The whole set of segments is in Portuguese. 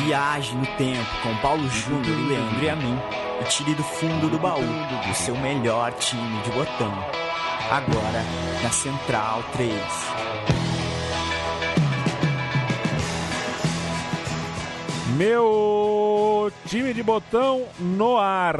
Viaje no tempo com Paulo Júnior, o Leandro e a mim e tire do fundo do baú o seu melhor time de botão. Agora na Central 3. Meu time de botão no ar.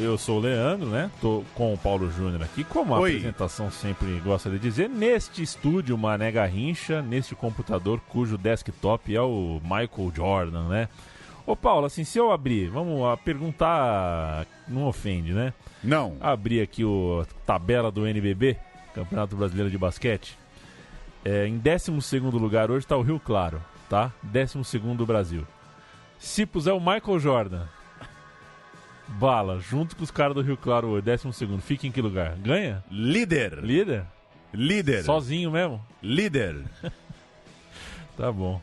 Eu sou o Leandro, né? Tô com o Paulo Júnior aqui, como a apresentação sempre gosta de dizer, neste estúdio Mané Garrincha, neste computador cujo desktop é o Michael Jordan, né? Ô Paulo, assim, se eu abrir, vamos perguntar, não ofende, né? Não. Abrir aqui a tabela do NBB, Campeonato Brasileiro de Basquete. Em 12º lugar hoje está o Rio Claro, tá? 12º do Brasil. Se puser o Michael Jordan, bala, junto com os caras do Rio Claro hoje, 12º, fica em que lugar? Ganha? Líder. Sozinho mesmo? Líder. Tá bom.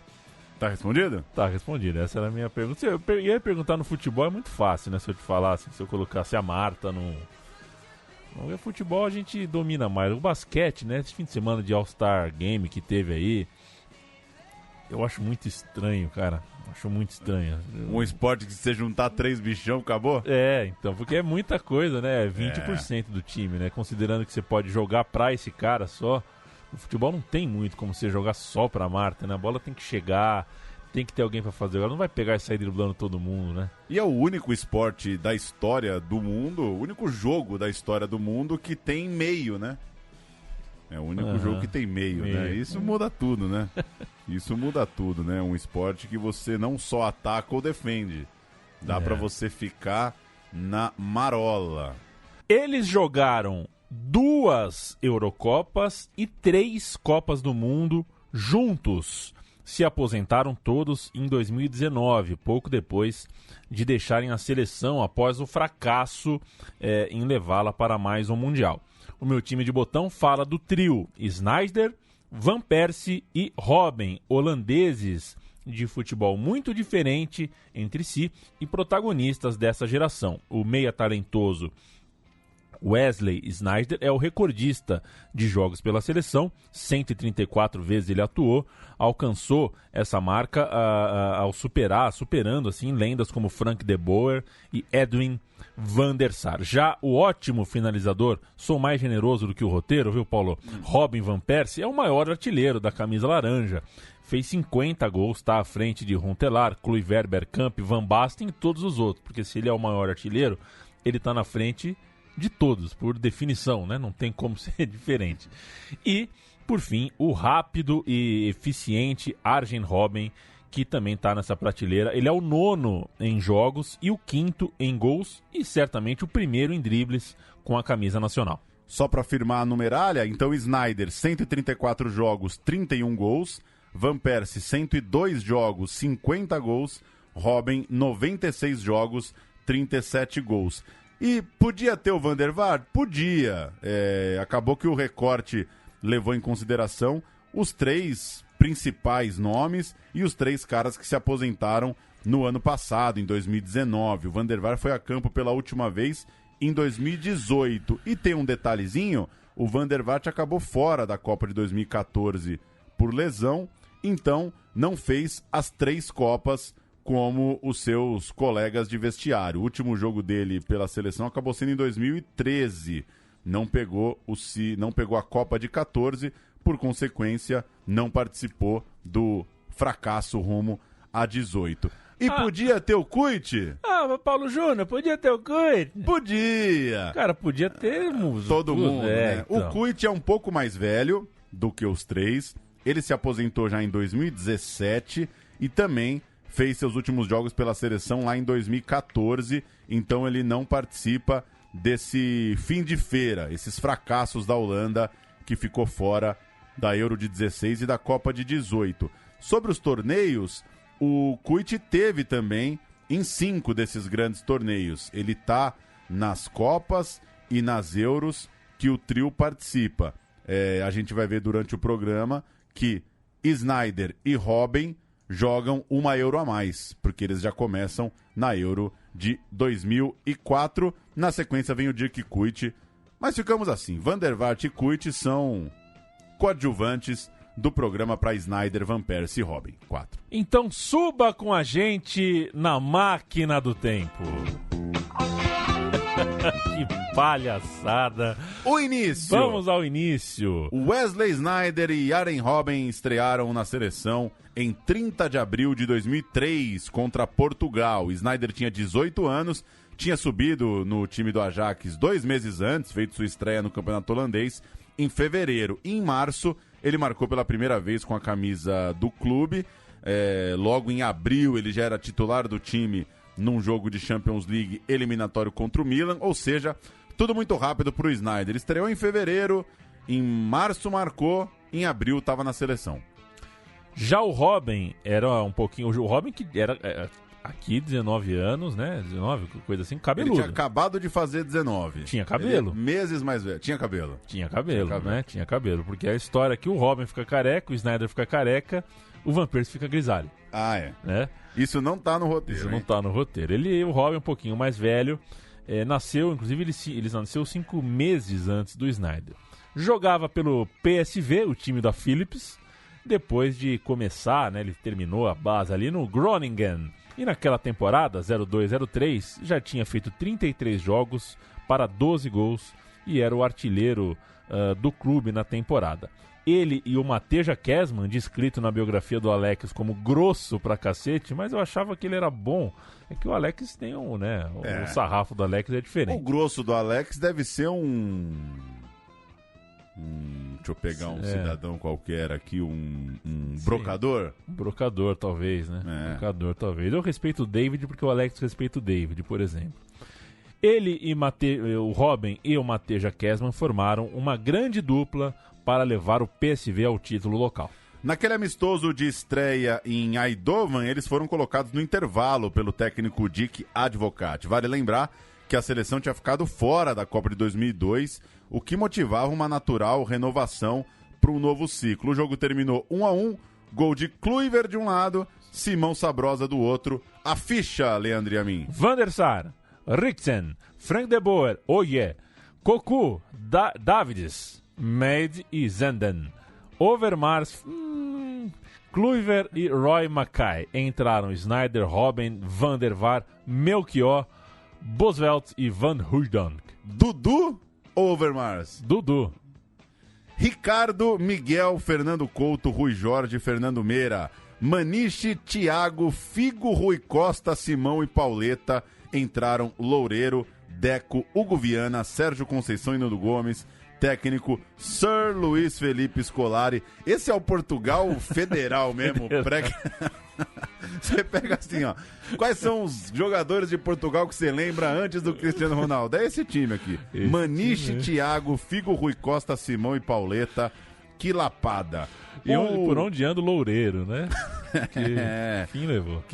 Tá respondido? Tá respondido, essa era a minha pergunta. Eu ia perguntar no futebol, é muito fácil, né? Se eu te falasse, se eu colocasse a Marta no futebol a gente domina mais. O basquete, né? Esse fim de semana de All-Star Game que teve aí, eu acho muito estranho, cara. Acho muito estranho. Um esporte que se você juntar 3 bichão, acabou? Então, porque é muita coisa, né? 20% do time, né? Considerando que você pode jogar pra esse cara só. No futebol não tem muito como você jogar só pra Marta, né? A bola tem que chegar, tem que ter alguém pra fazer. Agora não vai pegar e sair driblando todo mundo, né? E é o único esporte da história do mundo, o único jogo da história do mundo que tem meio, né? É o único jogo que tem meio, né? Isso muda tudo, né? Isso muda tudo, né? Um esporte que você não só ataca ou defende. Dá pra você ficar na marola. Eles jogaram 2 Eurocopas e 3 Copas do Mundo juntos. Se aposentaram todos em 2019, pouco depois de deixarem a seleção após o fracasso em levá-la para mais um Mundial. O meu time de botão fala do trio Sneijder, Van Persie e Robben, holandeses de futebol muito diferente entre si e protagonistas dessa geração. O meia talentoso Wesley Sneijder é o recordista de jogos pela seleção, 134 vezes ele atuou, alcançou essa marca superando assim lendas como Frank de Boer e Edwin van der Sar. Já o ótimo finalizador, sou mais generoso do que o roteiro, viu, Paulo? Robin van Persie é o maior artilheiro da camisa laranja. Fez 50 gols, está à frente de Huntelaar, Kluivert, Bergkamp, Van Basten e todos os outros, porque se ele é o maior artilheiro, ele está na frente de todos, por definição, né? Não tem como ser diferente. E, por fim, o rápido e eficiente Arjen Robben, que também está nessa prateleira. Ele é o 9º em jogos e o 5º em gols e certamente o primeiro em dribles com a camisa nacional. Só para afirmar a numeralha, então Sneijder, 134 jogos, 31 gols. Van Persie, 102 jogos, 50 gols. Robben, 96 jogos, 37 gols. E podia ter o Van der Vaart? Podia. Acabou que o recorte levou em consideração os 3 principais nomes e os 3 caras que se aposentaram no ano passado, em 2019. O Van der Vaart foi a campo pela última vez em 2018. E tem um detalhezinho, o Van der Vaart acabou fora da Copa de 2014 por lesão, então não fez as 3 Copas como os seus colegas de vestiário. O último jogo dele pela seleção acabou sendo em 2013. Não pegou a Copa de 14, por consequência, não participou do fracasso rumo a 18. E podia ter o Kuit? Paulo Júnior, podia ter o Kuit? Podia! Cara, podia ter todo mundo, né? Então. O Kuit é um pouco mais velho do que os 3. Ele se aposentou já em 2017 e também fez seus últimos jogos pela seleção lá em 2014, então ele não participa desse fim de feira, esses fracassos da Holanda que ficou fora da Euro de 16 e da Copa de 18. Sobre os torneios, o Kuit teve também em 5 desses grandes torneios. Ele está nas Copas e nas Euros que o trio participa. A gente vai ver durante o programa que Sneijder e Robben jogam uma Euro a mais, porque eles já começam na Euro de 2004. Na sequência vem o Dirk Kuyt, mas ficamos assim, Van der Vaart e Kuyt são coadjuvantes do programa para Snyder, Van Persie e Robin. 4. Então suba com a gente na máquina do tempo. Que palhaçada. O início. Vamos ao início. Wesley Sneijder e Arjen Robben estrearam na seleção em 30 de abril de 2003 contra Portugal. Sneijder tinha 18 anos, tinha subido no time do Ajax 2 meses antes, feito sua estreia no campeonato holandês em fevereiro. E em março, ele marcou pela primeira vez com a camisa do clube. Logo em abril, ele já era titular do time num jogo de Champions League eliminatório contra o Milan, ou seja, tudo muito rápido para o Sneijder. Estreou em fevereiro, em março marcou, em abril estava na seleção. Já o Robben era um pouquinho... O Robben que era aqui 19 anos, né? 19, coisa assim, cabeludo. Ele tinha acabado de fazer 19. Tinha cabelo. Meses mais velho. Tinha cabelo. Tinha cabelo, né? Tinha cabelo. Porque a história é que o Robben fica careca, o Sneijder fica careca, o Van Persie fica grisalho. Ah, é. Né? Isso não tá no roteiro. Isso não tá no roteiro. O Robben um pouquinho mais velho, nasceu, inclusive ele nasceu 5 meses antes do Sneijder. Jogava pelo PSV, o time da Philips, depois de começar, né, ele terminou a base ali no Groningen. E naquela temporada, 02-03, já tinha feito 33 jogos para 12 gols e era o artilheiro do clube na temporada. Ele e o Mateja Kesman, descrito na biografia do Alex como grosso pra cacete, mas eu achava que ele era bom. É que o Alex tem o sarrafo do Alex é diferente. O grosso do Alex deve ser deixa eu pegar um cidadão qualquer aqui, um brocador? Um brocador, talvez, né? Brocador, talvez. Eu respeito o David porque o Alex respeita o David, por exemplo. Ele e o Robben e o Mateja Kesman formaram uma grande dupla para levar o PSV ao título local. Naquele amistoso de estreia em Eindhoven, eles foram colocados no intervalo pelo técnico Dick Advocaat. Vale lembrar que a seleção tinha ficado fora da Copa de 2002, o que motivava uma natural renovação para um novo ciclo. O jogo terminou 1-1, gol de Kluivert de um lado, Simão Sabrosa do outro. A ficha, Leandro e a mim. Van der Sar, Riksen, Frank de Boer, Oye, Cocu, Davids, Meid e Zenden. Overmars, Kluivert e Roy Mackay. Entraram Sneijder, Robben, Van der Vaart, Melchior, Bosvelt e Van Hooijdonk. Dudu ou Overmars? Dudu. Ricardo, Miguel, Fernando Couto, Rui Jorge, Fernando Meira, Maniche, Thiago, Figo, Rui Costa, Simão e Pauleta. Entraram Loureiro, Deco, Hugo Viana, Sérgio Conceição e Nuno Gomes. Técnico Sir Luiz Felipe Scolari. Esse é o Portugal federal mesmo. Você pega assim, ó. Quais são os jogadores de Portugal que você lembra antes do Cristiano Ronaldo? É esse time aqui. Maniche, Thiago, Figo, Rui Costa, Simão e Pauleta. Que lapada. E por onde anda o Loureiro, né? Que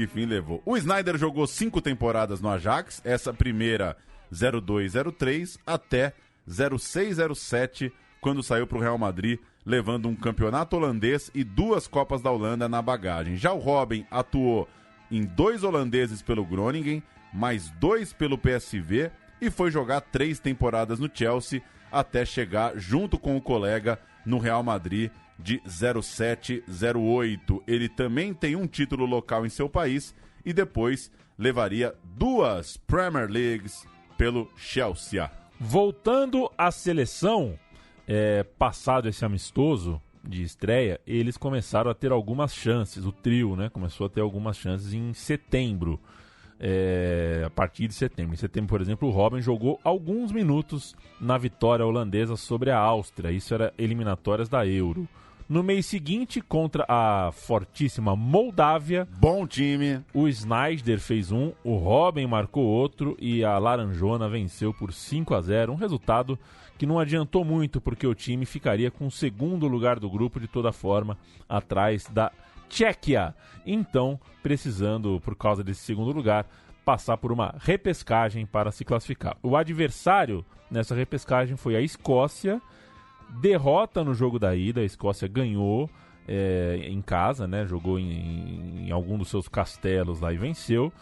fim levou. O Sneijder jogou 5 temporadas no Ajax. Essa primeira 02-03 até 06-07, quando saiu para o Real Madrid, levando um campeonato holandês e 2 Copas da Holanda na bagagem. Já o Robben atuou em 2 holandeses pelo Groningen, mais 2 pelo PSV e foi jogar 3 temporadas no Chelsea até chegar junto com o colega no Real Madrid de 07-08. Ele também tem um título local em seu país e depois levaria 2 Premier Leagues pelo Chelsea. Voltando à seleção, passado esse amistoso de estreia, eles começaram a ter algumas chances, o trio, né, começou a ter algumas chances em setembro, a partir de setembro. Em setembro, por exemplo, o Robben jogou alguns minutos na vitória holandesa sobre a Áustria, isso era eliminatórias da Euro. No mês seguinte, contra a fortíssima Moldávia, bom time, o Sneijder fez um, o Robben marcou outro e a Laranjona venceu por 5-0, um resultado que não adiantou muito porque o time ficaria com o segundo lugar do grupo de toda forma, atrás da Tchequia. Então, precisando, por causa desse segundo lugar, passar por uma repescagem para se classificar. O adversário nessa repescagem foi a Escócia. Derrota no jogo da ida, a Escócia ganhou em casa, né? Jogou em algum dos seus castelos lá e venceu.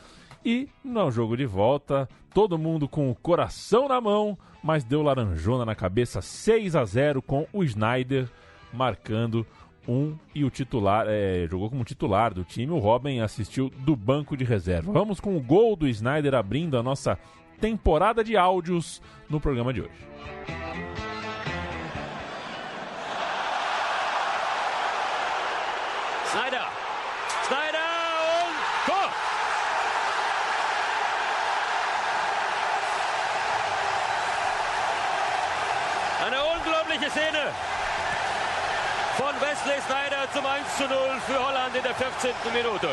E no jogo de volta, todo mundo com o coração na mão, mas deu laranjona na cabeça, 6-0 com o Sneijder marcando e o titular jogou como titular do time. O Robben assistiu do banco de reserva. Vamos com o gol do Sneijder abrindo a nossa temporada de áudios no programa de hoje. Sneijder und Tor! Eine unglaubliche Szene von Wesley Sneijder zum 1:0 für Holland in der 15. Minute.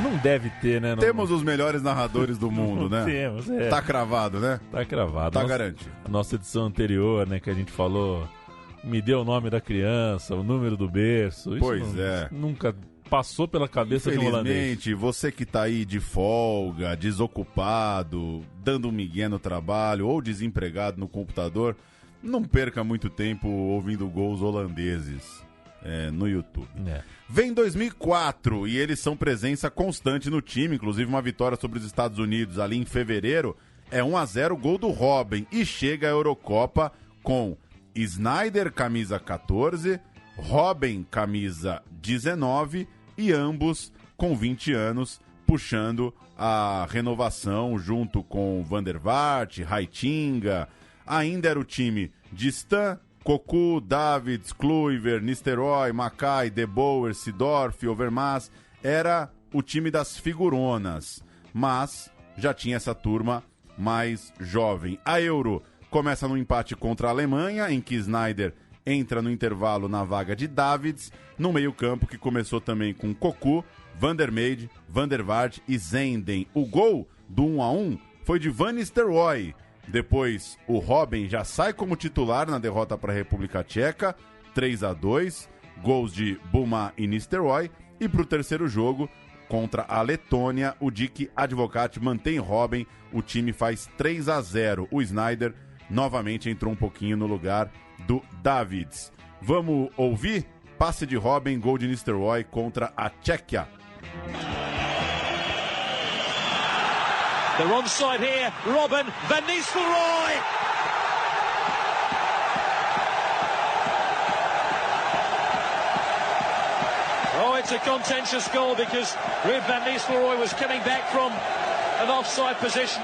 Não deve ter, né? Temos os melhores narradores do mundo, né? Temos, Tá cravado, né? Tá cravado. Tá garantido. A nossa edição anterior, né, que a gente falou, me deu o nome da criança, o número do berço. Isso nunca passou pela cabeça de um holandês. Infelizmente, você que tá aí de folga, desocupado, dando um migué no trabalho ou desempregado no computador, não perca muito tempo ouvindo gols holandeses no YouTube. Vem 2004 e eles são presença constante no time, inclusive uma vitória sobre os Estados Unidos ali em fevereiro. É 1-0 gol do Robben e chega a Eurocopa com Sneijder, camisa 14, Robben, camisa 19 e ambos com 20 anos puxando a renovação junto com Van der Vaart, Heitinga. Ainda era o time de Stan, Cocu, Davids, Kluivert, Nistelrooy, Mackay, De Boer, Seedorf, Overmars. Era o time das figuronas, mas já tinha essa turma mais jovem. A Euro começa no empate contra a Alemanha, em que Sneijder entra no intervalo na vaga de Davids, no meio-campo que começou também com Cocu, Van der Meijde, Van der Vaart e Zenden. O gol do 1-1 foi de Van Nistelrooy. Depois, o Robben já sai como titular na derrota para a República Tcheca, 3-2, gols de Buma e Nistelrooy. E para o terceiro jogo, contra a Letônia, o Dick Advocaat mantém Robben, o time faz 3-0. O Sneijder novamente entrou um pouquinho no lugar do Davids. Vamos ouvir? Passe de Robben, gol de Nistelrooy contra a Tchequia. They're onside here. Robben, Van Nistelrooy. Oh, it's a contentious goal because Ruud Van Nistelrooy was coming back from an offside position.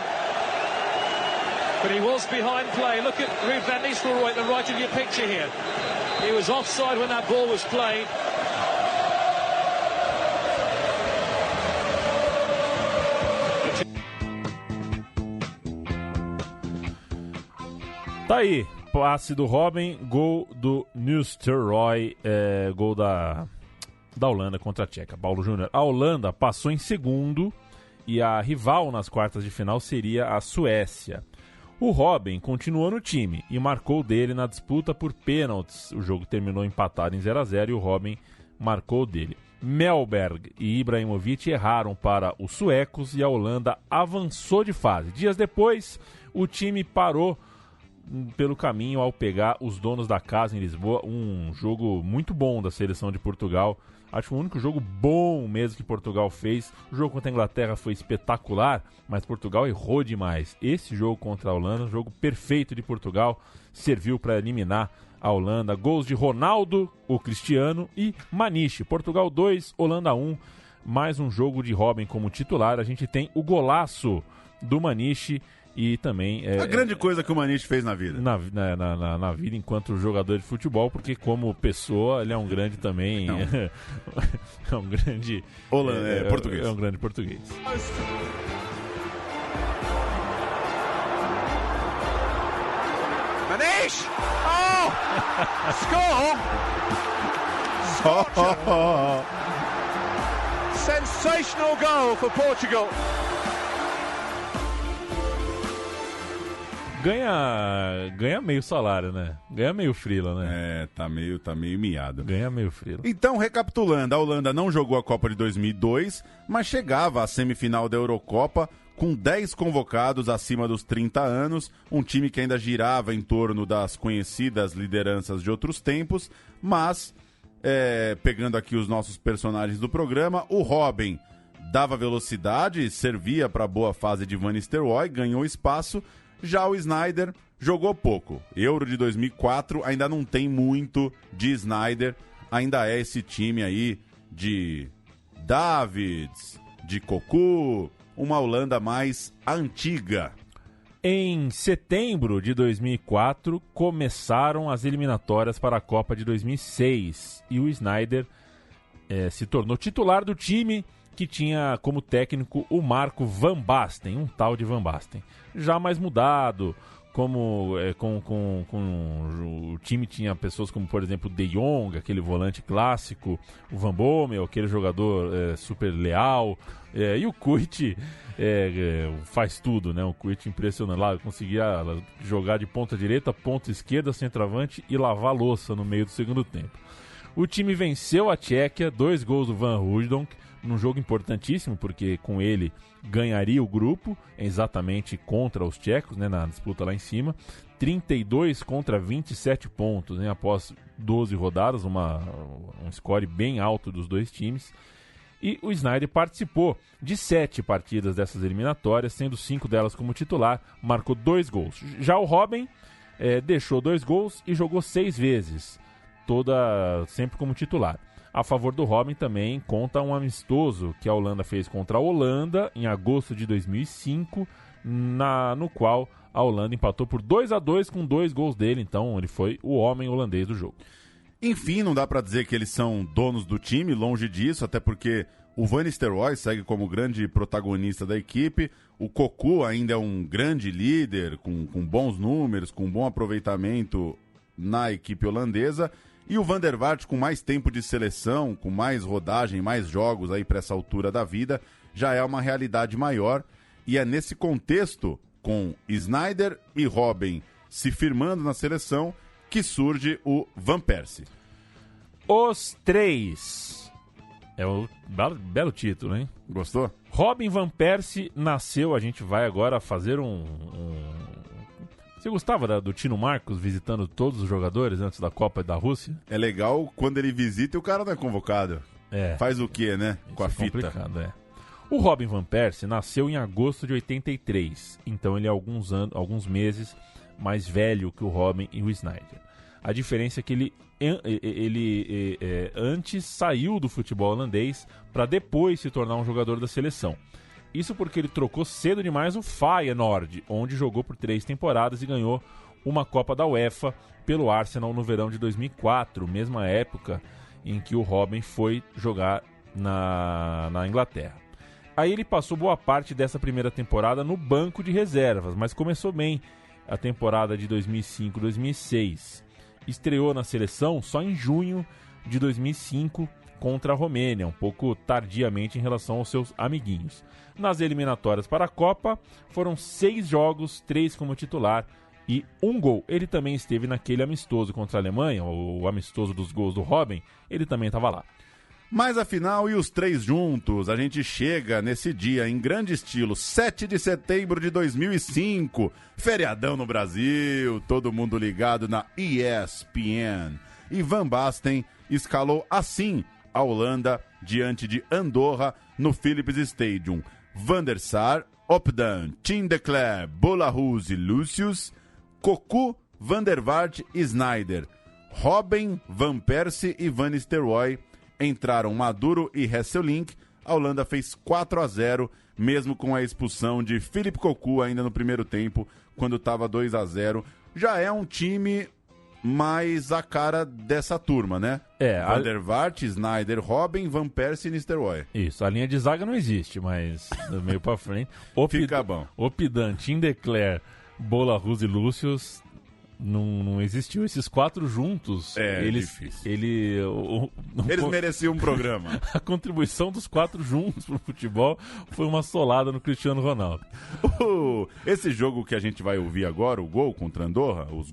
But he was behind play. Look at Ruud Van Nistelrooy at the right of your picture here. He was offside when that ball was played. Tá aí, passe do Robben, gol do Nistelrooy, gol da Holanda contra a Tcheca. Paulo Júnior. A Holanda passou em segundo e a rival nas quartas de final seria a Suécia. O Robben continuou no time e marcou dele na disputa por pênaltis. O jogo terminou empatado em 0-0 e o Robben marcou dele. Mellberg e Ibrahimovic erraram para os suecos e a Holanda avançou de fase. Dias depois, o time parou pelo caminho ao pegar os donos da casa em Lisboa. Um jogo muito bom da seleção de Portugal. Acho que o único jogo bom mesmo que Portugal fez. O jogo contra a Inglaterra foi espetacular, mas Portugal errou demais. Esse jogo contra a Holanda, um jogo perfeito de Portugal, serviu para eliminar a Holanda. Gols de Ronaldo, o Cristiano e Maniche. Portugal 2, Holanda 1. Mais um jogo de Robben como titular. A gente tem o golaço do Maniche. E também... a grande coisa que o Maniche fez na vida. Na vida enquanto jogador de futebol, porque como pessoa ele é um grande também... é um grande... português. É um grande português. Maniche! Oh! Score! Sensational goal for Portugal. Ganha meio salário, né? Ganha meio frila, É, né? tá meio miado. Ganha meio frila. Então, recapitulando, a Holanda não jogou a Copa de 2002, mas chegava à semifinal da Eurocopa com 10 convocados acima dos 30 anos, um time que ainda girava em torno das conhecidas lideranças de outros tempos, mas, pegando aqui os nossos personagens do programa, o Robben dava velocidade, servia para a boa fase de Van Nistelrooy, ganhou espaço. Já o Sneijder jogou pouco. Euro de 2004 ainda não tem muito de Sneijder, ainda é esse time aí de Davids, de Cocu, uma Holanda mais antiga. Em setembro de 2004, começaram as eliminatórias para a Copa de 2006 e o Sneijder se tornou titular do time, que tinha como técnico o Marco Van Basten, um tal de Van Basten. Já mais mudado, como o time tinha pessoas como, por exemplo, o De Jong, aquele volante clássico, o Van Bommel, aquele jogador super leal, e o Kuyt faz tudo, né? O Kuyt impressionante lá, conseguia jogar de ponta direita, ponta esquerda, centroavante e lavar louça no meio do segundo tempo. O time venceu a Tchequia, 2 gols do Van Hooijdonk, num jogo importantíssimo, porque com ele ganharia o grupo, exatamente contra os tchecos, né, na disputa lá em cima. 32 contra 27 pontos, né, após 12 rodadas, um score bem alto dos dois times. E o Sneijder participou de 7 partidas dessas eliminatórias, sendo 5 delas como titular, marcou 2 gols. Já o Robben deixou 2 gols e jogou 6 vezes, sempre como titular. A favor do Robben também conta um amistoso que a Holanda fez contra a Holanda em agosto de 2005, no qual a Holanda empatou por 2-2 com 2 gols dele, então ele foi o homem holandês do jogo. Enfim, não dá pra dizer que eles são donos do time, longe disso, até porque o Van Nistelrooy segue como grande protagonista da equipe, o Cocu ainda é um grande líder, com bons números, com bom aproveitamento na equipe holandesa, e o Van der Vaart, com mais tempo de seleção, com mais rodagem, mais jogos aí para essa altura da vida, já é uma realidade maior. E é nesse contexto, com Sneijder e Robben se firmando na seleção, que surge o Van Persie. Os 3. É um belo título, hein? Gostou? Robin Van Persie nasceu, a gente vai agora fazer Você gostava do Tino Marcos visitando todos os jogadores antes da Copa da Rússia? É legal quando ele visita e o cara não é convocado. Faz o quê, né? Isso com a fita. Complicado. O Robin Van Persie nasceu em agosto de 83, então ele é alguns meses mais velho que o Robben e o Sneijder. A diferença é que ele antes saiu do futebol holandês para depois se tornar um jogador da seleção. Isso porque ele trocou cedo demais o Feyenoord, onde jogou por 3 temporadas e ganhou uma Copa da UEFA pelo Arsenal no verão de 2004, mesma época em que o Robben foi jogar na Inglaterra. Aí ele passou boa parte dessa primeira temporada no banco de reservas, mas começou bem a temporada de 2005-2006. Estreou na seleção só em junho de 2005 contra a Romênia, um pouco tardiamente em relação aos seus amiguinhos. Nas eliminatórias para a Copa, foram 6 jogos, 3 como titular e 1 gol. Ele também esteve naquele amistoso contra a Alemanha, o amistoso dos gols do Robben, ele também estava lá. Mas afinal, e os 3 juntos? A gente chega nesse dia em grande estilo, 7 de setembro de 2005, feriadão no Brasil, todo mundo ligado na ESPN. E Van Basten escalou assim a Holanda diante de Andorra no Philips Stadium. Van der Sar, Opdan, Tim de Cler, Bolarus e Lucius, Cocu, Van der Vaart e Sneijder. Robben, Van Persie e Van Nistelrooy entraram Maduro e Hesselink. A Holanda fez 4-0, mesmo com a expulsão de Philippe Cocu ainda no primeiro tempo, quando estava 2-0. Já é um time mais a cara dessa turma, né? Van der Vaart, Sneijder, Robben, Van Persie e Nistelrooy. Isso, a linha de zaga não existe, mas do meio pra frente. Fica bom. Opdan, Tim de Cler, Bolarus e Lucius não existiu. Esses 4 juntos, difícil. Eles mereciam um programa. A contribuição dos 4 juntos pro futebol foi uma solada no Cristiano Ronaldo. Esse jogo que a gente vai ouvir agora, o gol contra Andorra, o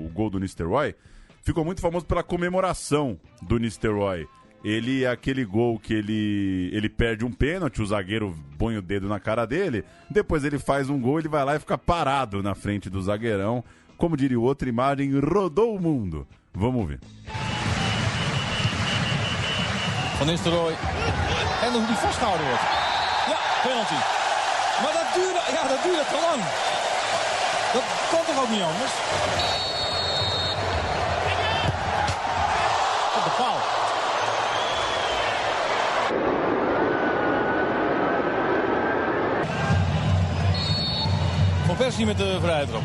gol do Nistelrooy, ficou muito famoso pela comemoração do Nistelrooy. Ele é aquele gol que ele perde um pênalti, o zagueiro põe o dedo na cara dele, depois ele faz um gol, ele vai lá e fica parado na frente do zagueirão. Como diria o outro, imagem rodou o mundo. Vamos ver. Van Nistelrooy. En hoe die vastgehouden wordt. Ja, penalty. Maar dat duurde te lang. Dat kan toch ook niet anders? Op de paal. Van Persie met de vrije trap.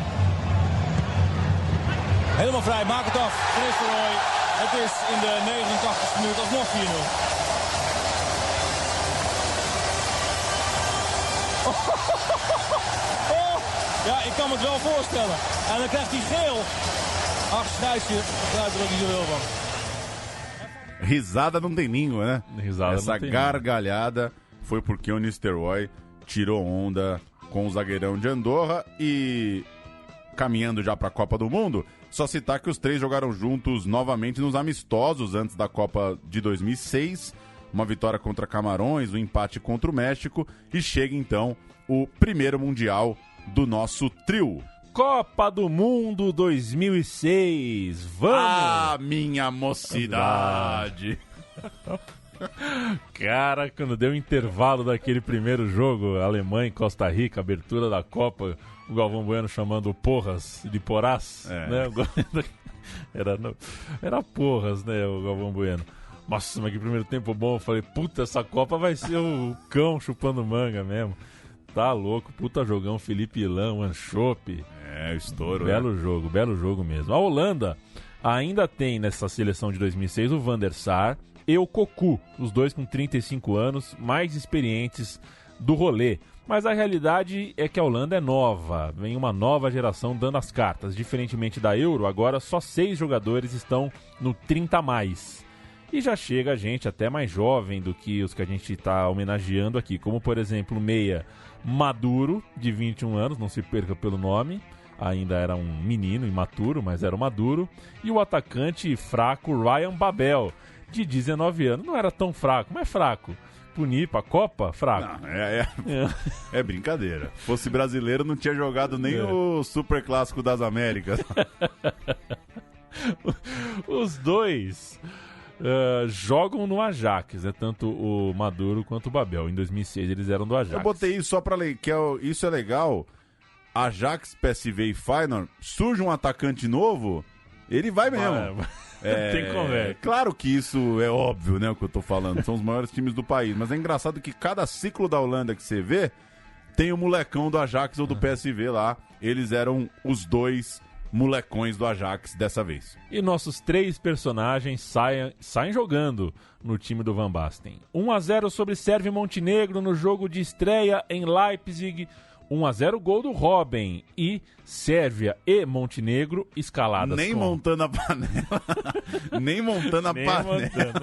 Helemaal vrij, maak het af. Van Nistelrooy. Het is in de 89e minuut alsnog 4-0. Oh, ja, ik kan me het wel voorstellen. En dan krijgt hij geel. Ach, Schijsje, daar begrijp er ook niet zoveel van. Risada não tem língua, né? Risada Essa não tem gargalhada foi porque o Nistelrooy tirou onda com o zagueirão de Andorra e, caminhando já para a Copa do Mundo, só citar que os três jogaram juntos novamente nos amistosos antes da Copa de 2006, uma vitória contra Camarões, um empate contra o México, e chega então o primeiro Mundial do nosso trio. Copa do Mundo 2006. Vamos! Ah, minha mocidade! Cara, quando deu o intervalo daquele primeiro jogo, Alemanha e Costa Rica, abertura da Copa, o Galvão Bueno chamando Porras de Porás, né? Era Porras, né, o Galvão Bueno. Nossa, mas que primeiro tempo bom. Eu falei, puta, essa Copa vai ser o cão chupando manga mesmo. Tá louco, puta jogão, Felipe Ilão, Anchope. Estouro. Belo jogo mesmo. A Holanda ainda tem nessa seleção de 2006 o Van der Sar e o Cocu, os dois com 35 anos, mais experientes do rolê. Mas a realidade é que a Holanda é nova, vem uma nova geração dando as cartas. Diferentemente da Euro, agora só 6 jogadores estão no 30+. E já chega gente até mais jovem do que os que a gente está homenageando aqui, como por exemplo o meia Maduro, de 21 anos, não se perca pelo nome, ainda era um menino imaturo, mas era o Maduro, e o atacante fraco Ryan Babel, de 19 anos, não era tão fraco, mas fraco. Punir pra Copa, fraco. Não, é brincadeira. Fosse brasileiro, não tinha jogado nem o Super Clássico das Américas. Os dois jogam no Ajax, né? Tanto o Maduro quanto o Babel. Em 2006 eles eram do Ajax. Eu botei isso só pra ler, que isso é legal. Ajax, PSV e Feyenoord, surge um atacante novo, ele vai mesmo. Tem conversa. Claro que isso é óbvio, né, o que eu tô falando. São os maiores times do país. Mas é engraçado que cada ciclo da Holanda que você vê, tem o molecão do Ajax ou do PSV lá. Eles eram os dois molecões do Ajax dessa vez. E nossos 3 personagens saem jogando no time do Van Basten. 1-0 sobre Sérvia e Montenegro no jogo de estreia em Leipzig. 1-0 gol do Robben. E Sérvia e Montenegro escaladas nem montando a panela. Nem montando a panela.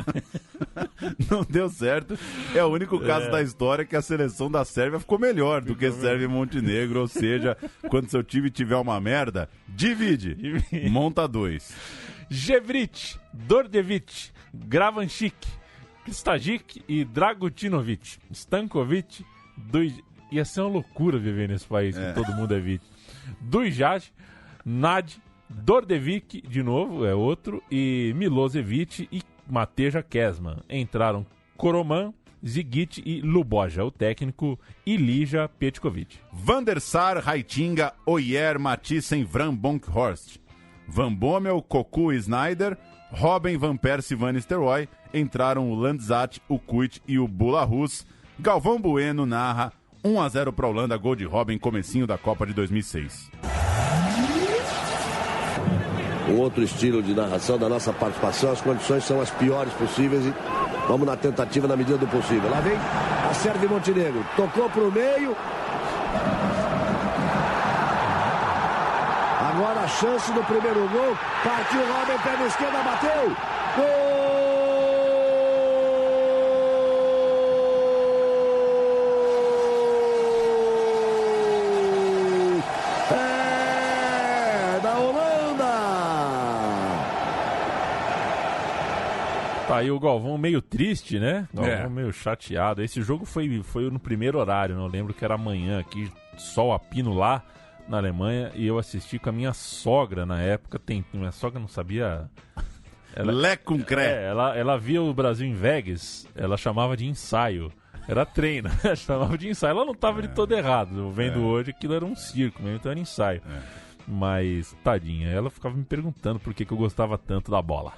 Não deu certo. É o único caso da história que a seleção da Sérvia ficou melhor do que Sérvia e Montenegro. Ou seja, quando seu time tiver uma merda, divide. Monta 2. Jevrić, Dordevic, Gravanchik, Kristajic e Dragutinovic. Stankovic, ia ser uma loucura viver nesse país, que todo mundo é vítima. Dujaj, Nad, Dordevic, de novo, é outro, e Milosevic e Mateja Kesman. Entraram Koroman, Zigic e Luboja, o técnico, e Lija Petkovic. Van der Sar, Heitinga, Oyer, Mathiesen, Van Bonkhorst. Van Bommel, Cocu e Sneijder, Robben, Van Persie e Van Nistelrooy. Entraram o Landsat, o Kuyt e o Boulahus. Galvão Bueno narra 1-0 para a Holanda, gol de Robben, comecinho da Copa de 2006. Um outro estilo de narração da nossa participação, as condições são as piores possíveis e vamos na tentativa na medida do possível. Lá vem a Sérvia e Montenegro, tocou para o meio. Agora a chance do primeiro gol, partiu Robben, perna esquerda, bateu, gol! Tá aí o Galvão meio triste, né? Galvão meio chateado. Esse jogo foi no primeiro horário, não lembro que era amanhã aqui, sol a pino lá na Alemanha, e eu assisti com a minha sogra na época. Minha sogra não sabia... Lé com cré. Ela via o Brasil em Vegas, ela chamava de ensaio. Era treino, chamava de ensaio. Ela não estava de todo errado. Eu vendo hoje aquilo era um circo mesmo, então era ensaio. Mas, tadinha, ela ficava me perguntando por que eu gostava tanto da bola.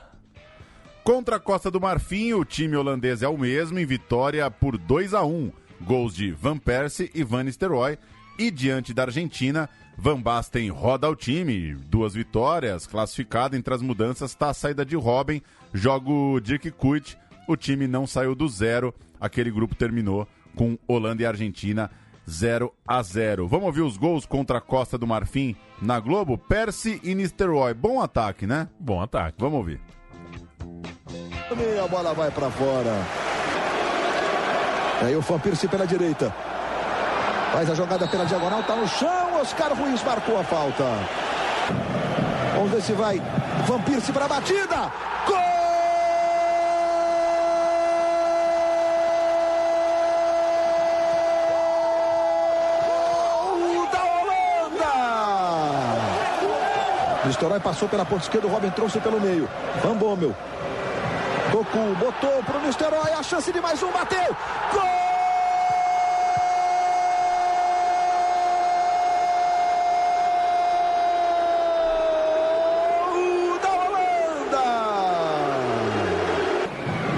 Contra a Costa do Marfim, o time holandês é o mesmo, em vitória por 2-1. Gols de Van Persie e Van Nistelrooy. E diante da Argentina, Van Basten roda o time. 2 vitórias, classificado. Entre as mudanças está a saída de Robben, joga o Dirk Kuyt. O time não saiu do 0. Aquele grupo terminou com Holanda e Argentina 0-0. Vamos ouvir os gols contra a Costa do Marfim na Globo? Persie e Nistelrooy. Bom ataque, né? Bom ataque. Vamos ouvir. A bola vai para fora. Aí o Van Persie pela direita. Faz a jogada pela diagonal, tá no chão. Oscar Ruiz marcou a falta. Vamos ver se vai. Van Persie para a batida. Gol da Holanda! Nistelrooy passou pela ponta esquerda, o Robben trouxe pelo meio. Van Bommel. Doku botou pro Nistelrooy, a chance de mais um, bateu. Gol!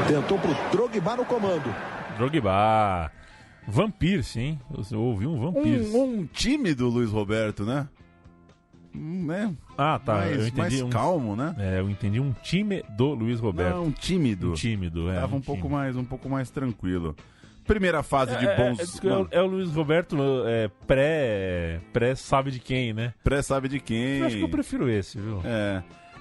Tentou pro Drogba no comando. Drogba. Van Persie, hein? Você ouviu um Van Persie. Um time do Luiz Roberto, né? Né? Ah, tá. Mais, eu entendi mais calmo, né? Eu entendi um time do Luiz Roberto. Não, tímido. Tímido, Tava um pouco mais tranquilo. Primeira fase de bons... É o Luiz Roberto pré sabe de quem, né? Pré sabe de quem. Eu acho que eu prefiro esse, viu?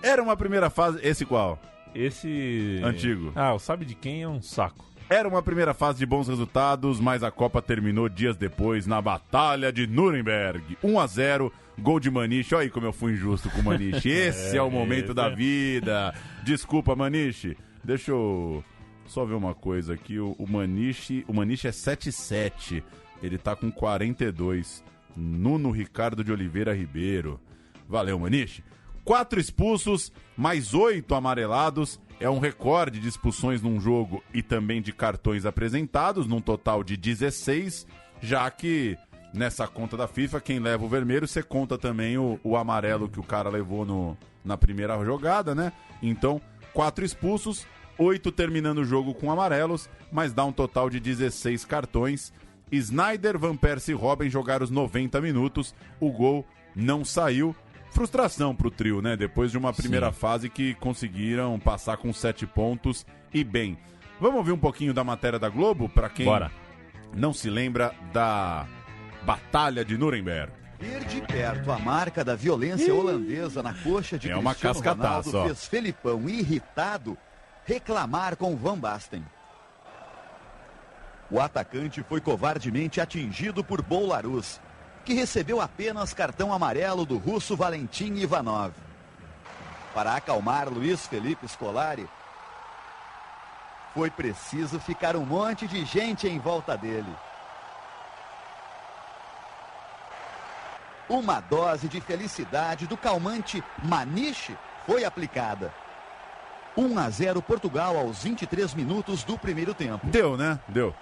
Era uma primeira fase... Esse qual? Esse... Antigo. O sabe de quem é um saco. Era uma primeira fase de bons resultados, mas a Copa terminou dias depois na Batalha de Nuremberg. 1-0, gol de Maniche. Olha aí como eu fui injusto com o Maniche. Esse é o momento da vida. Desculpa, Maniche. Deixa eu só ver uma coisa aqui. O Maniche é 7-7. Ele tá com 42. Nuno Ricardo de Oliveira Ribeiro. Valeu, Maniche. 4 expulsos, mais 8 amarelados. É um recorde de expulsões num jogo e também de cartões apresentados, num total de 16, já que nessa conta da FIFA, quem leva o vermelho, você conta também o amarelo que o cara levou na primeira jogada, né? Então, 4 expulsos, 8 terminando o jogo com amarelos, mas dá um total de 16 cartões. Sneijder, Van Persie e Robben jogaram os 90 minutos, o gol não saiu. Frustração pro trio, né? Depois de uma primeira fase que conseguiram passar com 7 pontos e bem. Vamos ouvir um pouquinho da matéria da Globo, para quem não se lembra da Batalha de Nuremberg. Ver de perto a marca da violência holandesa na coxa de Cristiano Ronaldo fez Felipão, irritado, reclamar com Van Basten. O atacante foi covardemente atingido por Bolarus, que recebeu apenas cartão amarelo do russo Valentin Ivanov. Para acalmar Luiz Felipe Scolari, foi preciso ficar um monte de gente em volta dele. Uma dose de felicidade do calmante Maniche foi aplicada. 1-0 Portugal aos 23 minutos do primeiro tempo. Deu, né? Deu.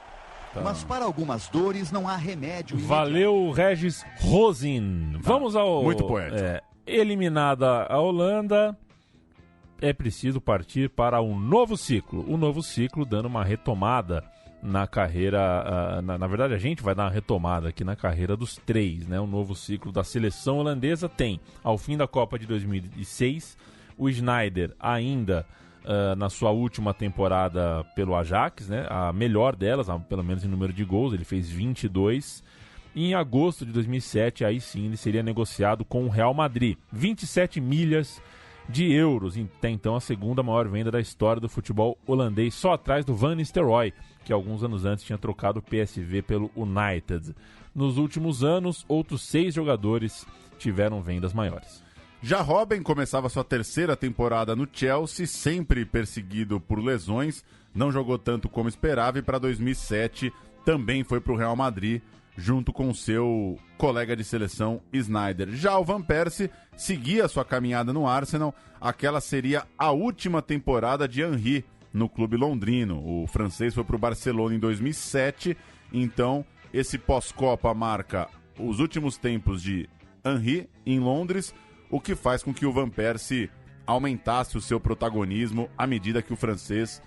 Mas para algumas dores não há remédio. Valeu, Regis Rosin. Vamos ao... Muito poético. Eliminada a Holanda, é preciso partir para um novo ciclo. Um novo ciclo dando uma retomada na carreira... Na verdade, a gente vai dar uma retomada aqui na carreira dos 3, né? Um novo ciclo da seleção holandesa tem, ao fim da Copa de 2006, o Sneijder ainda... na sua última temporada pelo Ajax, né? A melhor delas, pelo menos em número de gols, ele fez 22. E em agosto de 2007, aí sim, ele seria negociado com o Real Madrid. 27 milhas de euros, até então a segunda maior venda da história do futebol holandês, só atrás do Van Nistelrooy, que alguns anos antes tinha trocado o PSV pelo United. Nos últimos anos, outros 6 jogadores tiveram vendas maiores. Já Robben começava sua terceira temporada no Chelsea, sempre perseguido por lesões, não jogou tanto como esperava e para 2007 também foi para o Real Madrid, junto com seu colega de seleção Sneijder. Já o Van Persie seguia sua caminhada no Arsenal, aquela seria a última temporada de Henry no clube londrino. O francês foi para o Barcelona em 2007, então esse pós-Copa marca os últimos tempos de Henry em Londres, o que faz com que o Van Persie aumentasse o seu protagonismo à medida que o francês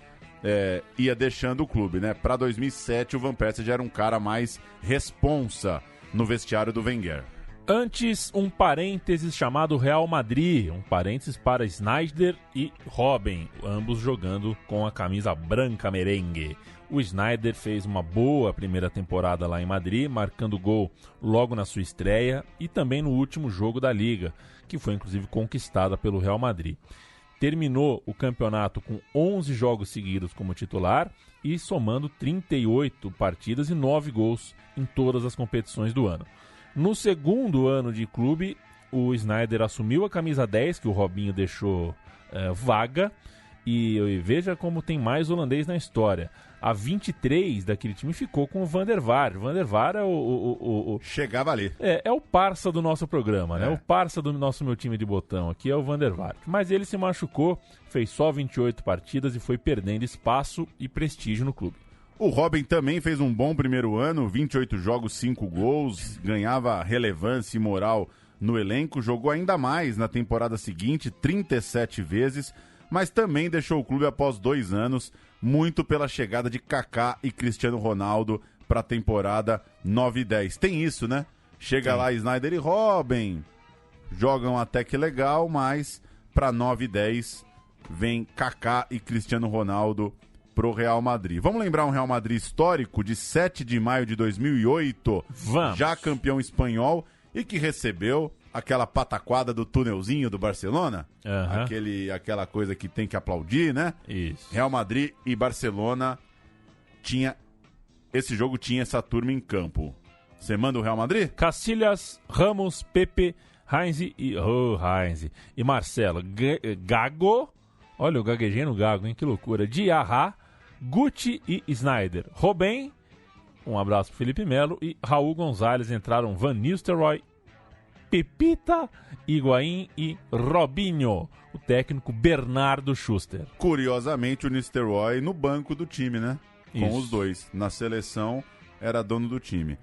ia deixando o clube, né? Para 2007, o Van Persie já era um cara mais responsa no vestiário do Wenger. Antes, um parênteses chamado Real Madrid, um parênteses para Sneijder e Robben, ambos jogando com a camisa branca merengue. O Sneijder fez uma boa primeira temporada lá em Madrid, marcando gol logo na sua estreia e também no último jogo da Liga, que foi inclusive conquistada pelo Real Madrid. Terminou o campeonato com 11 jogos seguidos como titular e somando 38 partidas e 9 gols em todas as competições do ano. No segundo ano de clube, o Sneijder assumiu a camisa 10, que o Robinho deixou vaga, e veja como tem mais holandês na história. A 23 daquele time ficou com o Van der Vaart. Van der Vaart é o chegava ali. É o parça do nosso programa, né? O parça do meu time de botão aqui é o Van der Vaart. Mas ele se machucou, fez só 28 partidas e foi perdendo espaço e prestígio no clube. O Robben também fez um bom primeiro ano, 28 jogos, 5 gols, ganhava relevância e moral no elenco, jogou ainda mais na temporada seguinte, 37 vezes, mas também deixou o clube após 2 anos, muito pela chegada de Kaká e Cristiano Ronaldo para a temporada 9 e 10. Tem isso, né? Chega lá Sneijder e Robben, jogam até que legal, mas para 9 e 10 vem Kaká e Cristiano Ronaldo pro Real Madrid. Vamos lembrar um Real Madrid histórico de 7 de maio de 2008, já campeão espanhol e que recebeu aquela pataquada do túnelzinho do Barcelona, aquela coisa que tem que aplaudir, né? Isso. Real Madrid e Barcelona esse jogo tinha essa turma em campo. Você manda o Real Madrid? Casillas, Ramos, Pepe, Heinz e Marcelo. Gago, olha, eu gaguejei no Gago, hein? Que loucura. Diarra, Guti e Sneijder. Robben, um abraço pro Felipe Melo, e Raul Gonzalez. Entraram Van Nistelrooy, Pepita, Higuaín e Robinho. O técnico Bernardo Schuster. Curiosamente, o Nistelrooy no banco do time, né? Com Isso. os dois. Na seleção, era dono do time.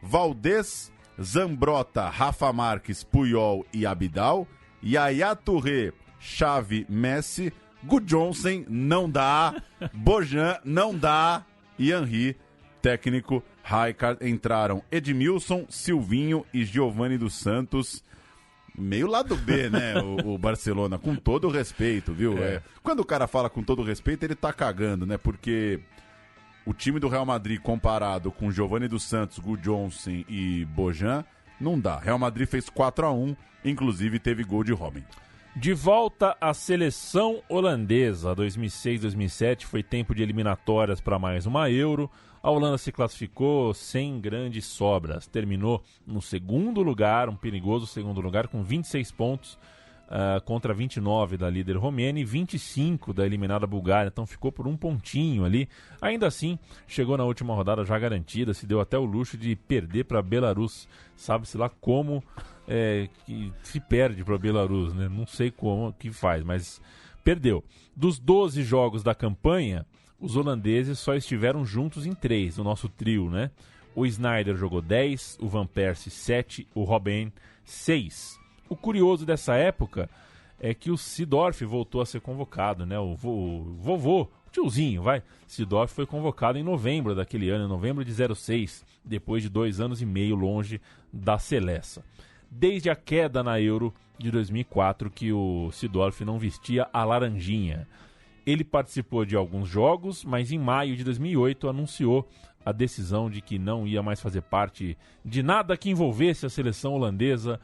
Valdés, Zambrota, Rafa Marques, Puyol e Abidal. Yaya Touré, Xavi, Messi. Gudjohnsen, não dá. Bojan, não dá. E Henry, técnico Rijkaard. Entraram Edmilson, Silvinho e Giovanni dos Santos. Meio lado B, né, o Barcelona, com todo o respeito, viu? Quando o cara fala com todo o respeito, ele tá cagando, né? Porque o time do Real Madrid comparado com Giovanni dos Santos, Gudjohnsen e Bojan, não dá. Real Madrid fez 4-1, inclusive teve gol de Robben. De volta à seleção holandesa, 2006-2007 foi tempo de eliminatórias para mais uma Euro. A Holanda se classificou sem grandes sobras, terminou no segundo lugar, um perigoso segundo lugar, com 26 pontos contra 29 da líder Romênia e 25 da eliminada Bulgária, então ficou por um pontinho ali. Ainda assim, chegou na última rodada já garantida, se deu até o luxo de perder para Belarus. Sabe-se lá como que se perde para Belarus, né? Não sei como que faz, mas perdeu. Dos 12 jogos da campanha, os holandeses só estiveram juntos em 3, o nosso trio, né? O Sneijder jogou 10, o Van Persie 7, o Robben 6. O curioso dessa época é que o Seedorf voltou a ser convocado, né? O vovô, o tiozinho, Seedorf foi convocado em novembro daquele ano, em novembro de 2006, depois de 2 anos e meio longe da Seleção. Desde a queda na Euro de 2004 que o Seedorf não vestia a laranjinha. Ele participou de alguns jogos, mas em maio de 2008 anunciou a decisão de que não ia mais fazer parte de nada que envolvesse a seleção holandesa.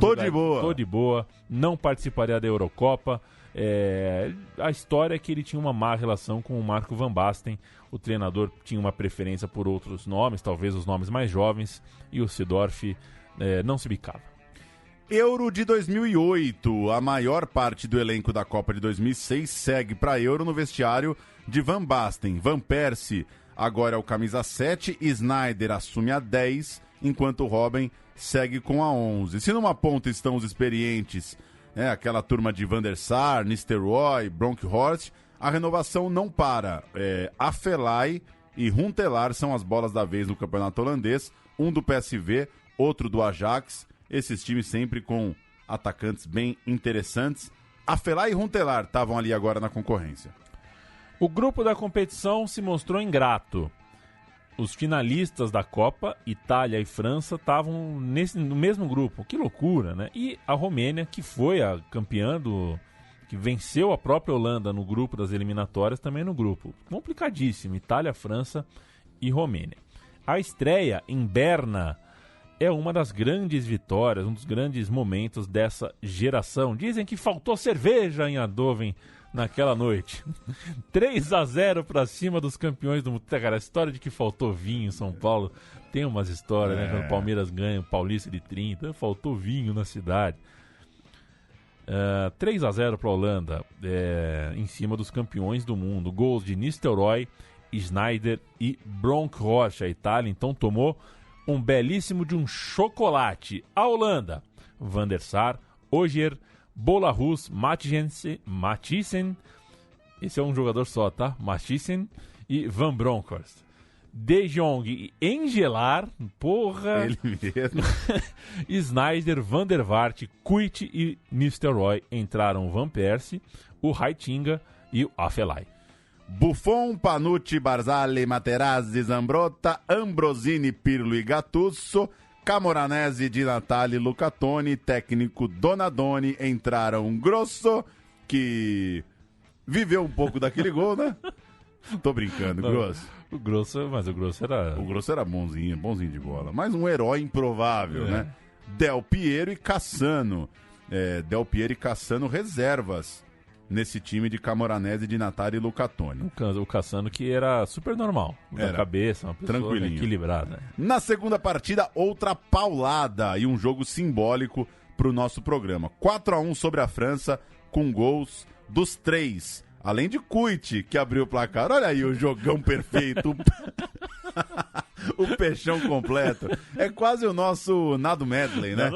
Tô de boa, não participaria da Eurocopa. A história é que ele tinha uma má relação com o Marco van Basten. O treinador tinha uma preferência por outros nomes, talvez os nomes mais jovens, e o Seedorf não se bicava. Euro de 2008. A maior parte do elenco da Copa de 2006 segue para a Euro no vestiário de Van Basten. Van Persie agora é o camisa 7, Sneijder assume a 10, enquanto o Robben segue com a 11. Se numa ponta estão os experientes aquela turma de Van der Sar, Nistelrooy, Bronkhorst, a renovação não para. Afelai e Huntelaar são as bolas da vez no campeonato holandês, um do PSV, outro do Ajax, esses times sempre com atacantes bem interessantes. Afelai e Huntelaar estavam ali agora na concorrência. O grupo da competição se mostrou ingrato. Os finalistas da Copa, Itália e França, estavam no mesmo grupo. Que loucura, né? E a Romênia, que foi a campeã que venceu a própria Holanda no grupo das eliminatórias, também no grupo. Complicadíssimo. Itália, França e Romênia. A estreia em Berna é uma das grandes vitórias, um dos grandes momentos dessa geração. Dizem que faltou cerveja em Eindhoven naquela noite. 3-0 para cima dos campeões do mundo. Cara, a história de que faltou vinho em São Paulo, tem umas histórias, né? Quando o Palmeiras ganha o Paulista de 30, faltou vinho na cidade. 3-0 para a Holanda, em cima dos campeões do mundo. Gols de Nistelrooy, Sneijder e Bronkhorst. A Itália então tomou um belíssimo de um chocolate. A Holanda, Van der Sar, Ogier, Bolarus, Mathiesen, esse é um jogador só, tá? Mathiesen e Van Bronckhorst. De Jong e Engelar, porra! Ele mesmo. Sneijder, Van der Vaart, Kuyt e Nistelrooy. Entraram Van Persie, o Heitinga e o Afelai. Buffon, Panucci, Barzali, Materazzi, Zambrotta, Ambrosini, Pirlo e Gattuso, Camoranesi, Di Natale, Luca Toni, técnico Donadoni, entraram Grosso, que viveu um pouco daquele gol, né? Tô brincando, Grosso. O Grosso era... O Grosso era bonzinho de bola. Mas um herói improvável, né? Del Piero e Cassano. Del Piero e Cassano reservas nesse time de Camoranesi, Di Natale e Luca Toni. O Cassano que era super normal, da cabeça, uma pessoa equilibrada. Na segunda partida, outra paulada e um jogo simbólico pro nosso programa. 4-1 sobre a França, com gols dos 3. Além de Kuyt, que abriu o placar. Olha aí o jogão perfeito. O peixão completo. É quase o nosso Nado Medley, né?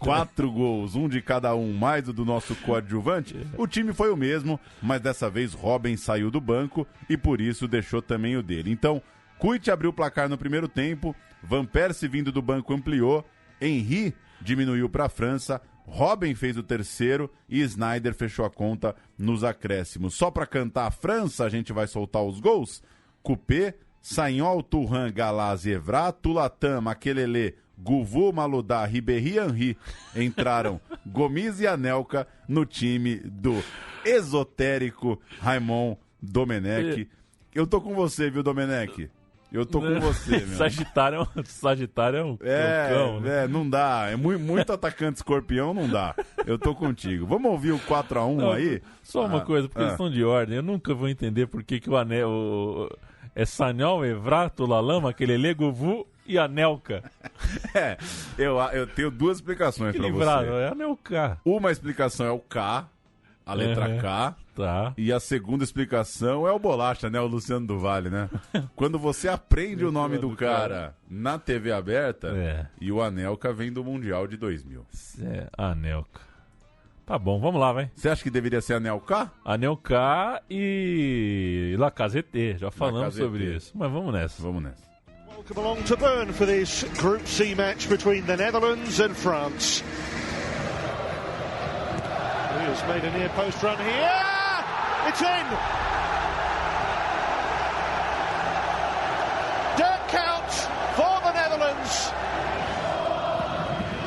4 gols, um de cada um, mais o do nosso coadjuvante. O time foi o mesmo, mas dessa vez Robben saiu do banco e por isso deixou também o dele. Então, Kuyt abriu o placar no primeiro tempo, Van Persie vindo do banco ampliou, Henry diminuiu para a França, Robben fez o terceiro e Sneijder fechou a conta nos acréscimos. Só para cantar a França, a gente vai soltar os gols. Coupé, Sagnol, Thuram, Galaz e Evra, Toulatin, Makelele, Gouvou, Maludá, Ribéry e Henry. Entraram Gomis e Anelka no time do esotérico Raymond Domenech. Eu tô com você, viu, Domenech? Eu tô com você, meu. Sagitário é um cão, né? Não dá. É muito atacante escorpião, não dá. Eu tô contigo. Vamos ouvir o 4-1 aí? Só uma coisa, por questão de ordem. Eu nunca vou entender por que o Anel... É Sagnol, Evra, Toulatin, Makelele, Gouvou e Anelka. Eu tenho duas explicações pra você. É Anelka. Uma explicação é o K, a letra K. Tá. E a segunda explicação é o Bolacha, né? O Luciano do Vale, né? Quando você aprende o nome do cara na TV aberta, e o Anelka vem do Mundial de 2000. Anelka. Tá bom, vamos lá, vai. Você acha que deveria ser Anelka? Anelka e Lacazette, já falamos sobre isso. Mas vamos nessa. Welcome along to Bern for this Group C match between the Netherlands and France. He has made a near post run here. It's in. Dirt count for the Netherlands.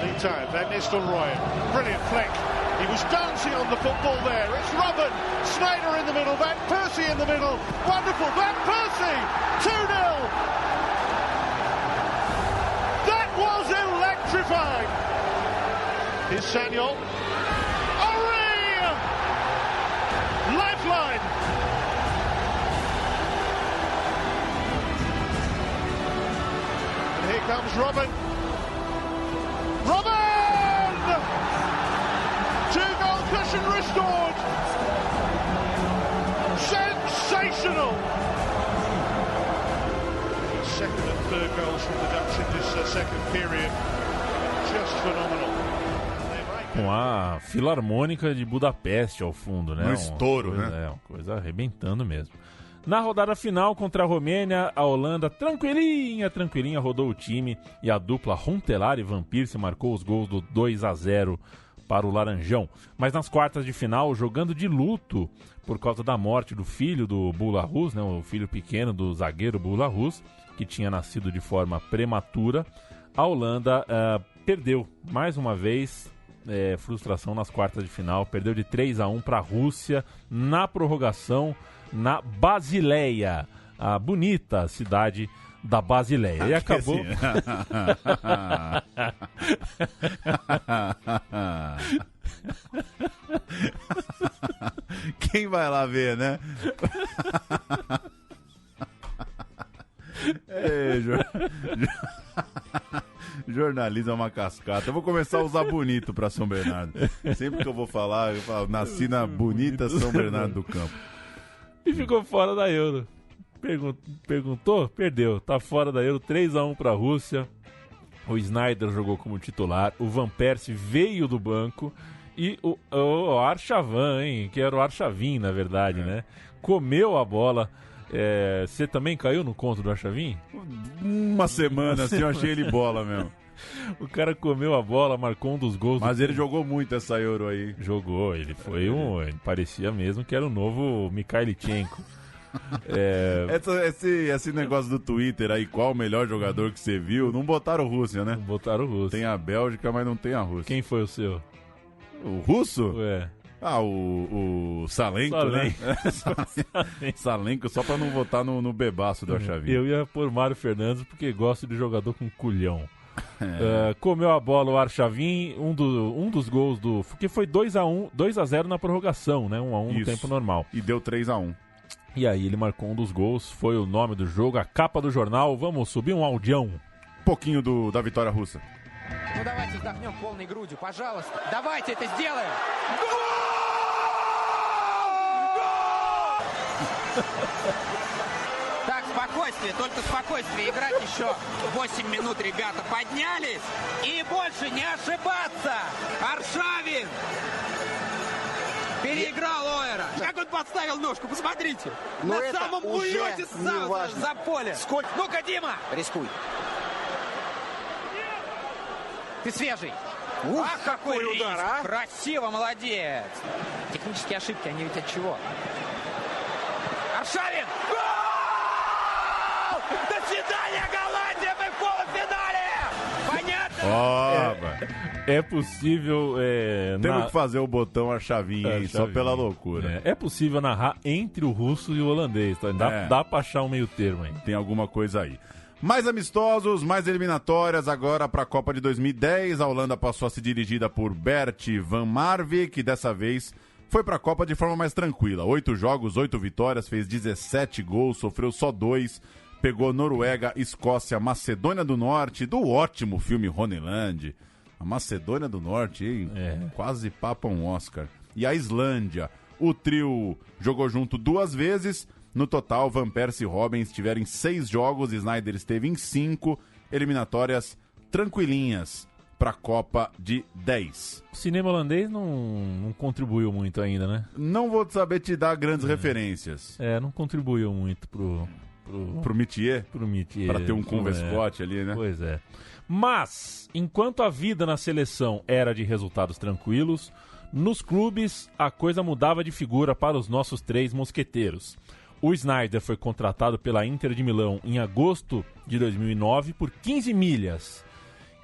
Meantime, Van Nistelrooy, brilliant flick. He was dancing on the football there. It's Robben, Sneijder in the middle, Van Persie in the middle. Wonderful, Van Persie, 2-0. That was electrifying. Here's Sagnol. Lifeline. And here comes Robben. Robben! 2-goal cushion restored. Sensational. Second and third goals from the Dutch in this second period. Just phenomenal. They make Com a Filarmônica de Budapeste ao fundo, né? Um estouro, coisa, né? Uma coisa arrebentando mesmo. Na rodada final contra a Romênia, a Holanda tranquilinha rodou o time e a dupla Huntelaar e Van Persie marcou os gols do 2-0 para o Laranjão. Mas nas quartas de final, jogando de luto por causa da morte do filho do Bula Rus, né, o filho pequeno do zagueiro Bula Rus, que tinha nascido de forma prematura, a Holanda perdeu mais uma vez. Frustração nas quartas de final, perdeu de 3-1 para a Rússia na prorrogação na Basileia, a bonita cidade da Basileia. E acabou. Quem vai lá ver, né? Jornalismo é uma cascata. Eu vou começar a usar bonito pra São Bernardo. Sempre que eu vou falar, eu falo, nasci na bonita São Bernardo do Campo. E ficou fora da Euro. Perguntou? Perdeu. Tá fora da Euro, 3-1 pra Rússia. O Sneijder jogou como titular. O Van Persie veio do banco. E o Arshavin, hein? Que era o Arshavin, na verdade, né? Comeu a bola. Você também caiu no conto do Arshavin? Uma semana assim eu achei ele bola mesmo. O cara comeu a bola, marcou um dos gols. Mas ele jogou muito essa Euro aí. Jogou, ele foi ele parecia mesmo que era o novo Mikhailichenko. Esse negócio do Twitter aí, qual o melhor jogador que você viu? Não botaram Rússia, né? Não botaram Rússia. Tem a Bélgica, mas não tem a Rússia. Quem foi o seu? O russo? Ah, o Salenko, né? Salenko, só pra não votar no bebaço do Arshavin. Eu ia pôr Mário Fernandes porque gosto de jogador com culhão. Comeu a bola o Arshavin, um dos gols que foi 2-0 na prorrogação, né? 1-1 no tempo normal. E deu 3-1. E aí ele marcou um dos gols, foi o nome do jogo, a capa do jornal. Vamos subir um audião. Pouquinho da vitória russa. Ну давайте вдохнем полной грудью, пожалуйста. Давайте это сделаем. Так, спокойствие, только спокойствие. Играть еще 8 минут, ребята. Поднялись и больше не ошибаться. Аршавин переиграл Ойера. Как он подставил ножку, посмотрите. На самом улете за поле. Ну-ка, Дима. Рискуй. Ты свежий. Ах, какой удар, а! Красиво, молодец. Технические ошибки, они ведь от чего? Аршавин! Гол! До свидания, Голландия! Мы в полуфинале! Понятно? É possível... Temos que fazer o botão Arshavin, hein? Só pela loucura. É possível narrar entre o russo e o holandês. Tá? Dá pra achar um meio termo aí. Tem alguma coisa aí. Mais amistosos, mais eliminatórias agora para a Copa de 2010. A Holanda passou a ser dirigida por Bert van Marwijk, que dessa vez foi para a Copa de forma mais tranquila. 8 jogos, 8 vitórias, fez 17 gols, sofreu só 2. Pegou Noruega, Escócia, Macedônia do Norte, do ótimo filme Honeland. A Macedônia do Norte, hein? Quase papa um Oscar. E a Islândia. O trio jogou junto 2 vezes. No total, Van Persie e Robben estiveram em 6 jogos, Sneijder esteve em 5, eliminatórias tranquilinhas para a Copa de 10. O cinema holandês não contribuiu muito ainda, né? Não vou saber te dar grandes referências. Não contribuiu muito pro Métier? Pro Métier. Para ter um converscote ali, né? Pois é. Mas, enquanto a vida na seleção era de resultados tranquilos, nos clubes a coisa mudava de figura para os nossos 3 mosqueteiros. O Sneijder foi contratado pela Inter de Milão em agosto de 2009 por 15 milhas.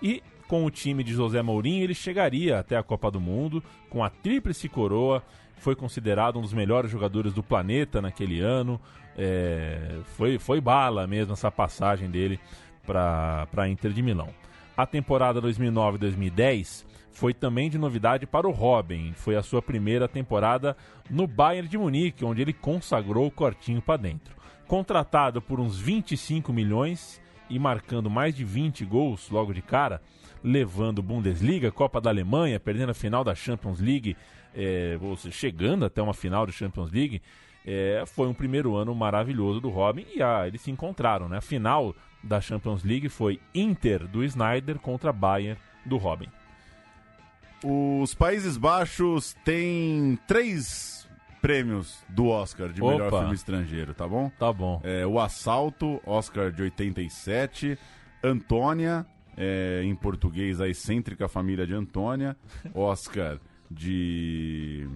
E com o time de José Mourinho ele chegaria até a Copa do Mundo com a tríplice coroa. Foi considerado um dos melhores jogadores do planeta naquele ano. Foi bala mesmo essa passagem dele para a Inter de Milão. A temporada 2009-2010 foi também de novidade para o Robben. Foi a sua primeira temporada no Bayern de Munique, onde ele consagrou o cortinho para dentro. Contratado por uns 25 milhões e marcando mais de 20 gols logo de cara, levando Bundesliga, Copa da Alemanha, perdendo a final da Champions League, chegando até uma final da Champions League, foi um primeiro ano maravilhoso do Robben e eles se encontraram, né? A final da Champions League foi Inter do Sneijder contra Bayern do Robben. Os Países Baixos têm 3 prêmios do Oscar de melhor filme estrangeiro, tá bom? Tá bom. O Assalto, Oscar de 87. Antônia, em português, A Excêntrica Família de Antônia. Oscar de...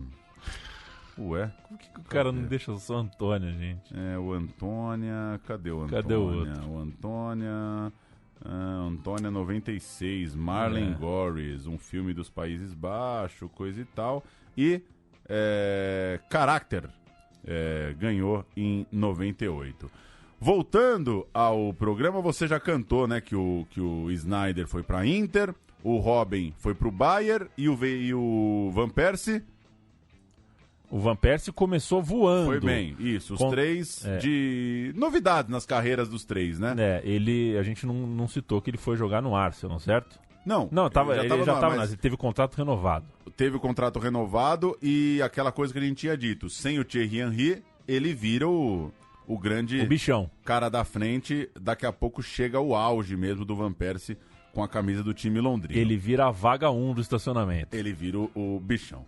Ué? Por que o cara não deixa só Antônia, gente? O Antônia... Cadê o Antônia? Cadê o outro? O Antônia... Antônia 96, Marlene Gorris, um filme dos Países Baixos, coisa e tal. E Character ganhou em 98. Voltando ao programa, você já cantou, né, que o Sneijder foi pra Inter, o Robben foi pro Bayern e o Van Persie... O Van Persie começou voando. Foi bem, isso. Os 3 de novidades nas carreiras dos 3, né? A gente não citou que ele foi jogar no Arsenal, certo? Não, ele já estava, ele teve o contrato renovado. Teve o contrato renovado e aquela coisa que a gente tinha dito, sem o Thierry Henry, ele vira o grande... O bichão. Cara da frente, daqui a pouco chega o auge mesmo do Van Persie com a camisa do time londrino. Ele vira a vaga 1 do estacionamento. Ele vira o bichão.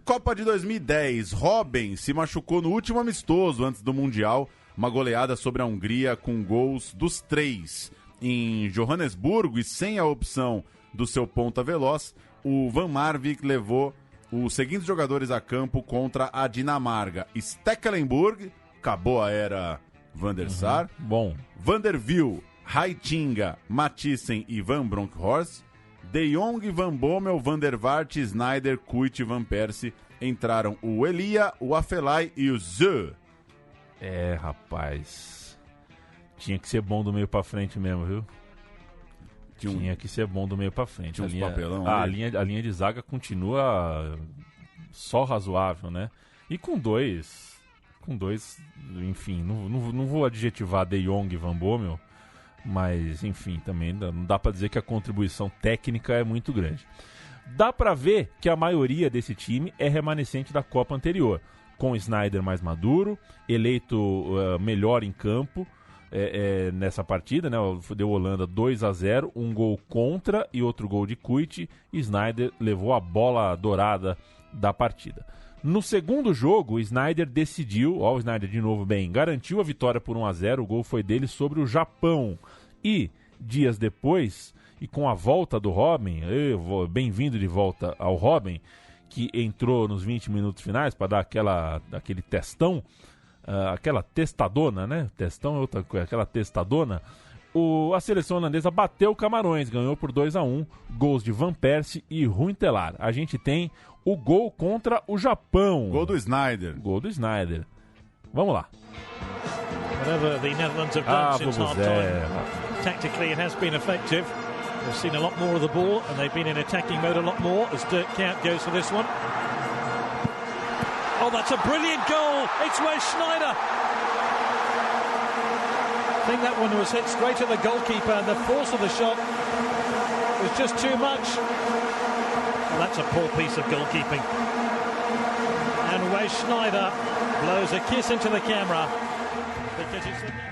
Copa de 2010, Robben se machucou no último amistoso antes do Mundial, uma goleada sobre a Hungria com gols dos 3. Em Johannesburgo e sem a opção do seu ponta veloz, o Van Marwijk levou os seguintes jogadores a campo contra a Dinamarca: Stekelenburg, acabou a era Van der Sar, Van der Wiel, Heitinga, Mathiesen e Van Bronckhorst. De Jong, Van Bommel, Van der Vaart, Sneijder, Kuyt e Van Persie. Entraram o Elia, o Afelai e o Zö. Rapaz. Tinha que ser bom do meio pra frente mesmo, viu? Tinha que ser bom do meio pra frente. Tinha uns papelão a linha de zaga continua só razoável, né? E com dois, enfim, não vou adjetivar De Jong e Van Bommel, mas, enfim, também não dá pra dizer que a contribuição técnica é muito grande. Dá pra ver que a maioria desse time é remanescente da Copa anterior, com o Sneijder mais maduro, eleito melhor em campo nessa partida, né? Deu Holanda 2-0, um gol contra e outro gol de Kuyt, e Sneijder levou a bola dourada da partida. No segundo jogo, o Sneijder decidiu, o Sneijder de novo bem, garantiu a vitória por 1-0, o gol foi dele sobre o Japão. E, dias depois, e com a volta do Robben, bem-vindo de volta ao Robben, que entrou nos 20 minutos finais para dar aquele testão, aquela testadona, né? Testão é outra coisa, aquela testadona. A seleção holandesa bateu Camarões, ganhou por 2-1, gols de Van Persie e Huntelaar. A gente tem o gol contra o Japão. Gol do Sneijder. Vamos lá. Whatever the Netherlands have done since half-time, tactically it has been effective. They've seen a lot more of the ball and they've been in attacking mode a lot more as Dirk Kuyt goes for this one. Oh, that's a brilliant goal. It's Wes Sneijder. I think that one was hit straight at the goalkeeper and the force of the shot was just too much. Well, that's a poor piece of goalkeeping. And Wes Sneijder blows a kiss into the camera because it's...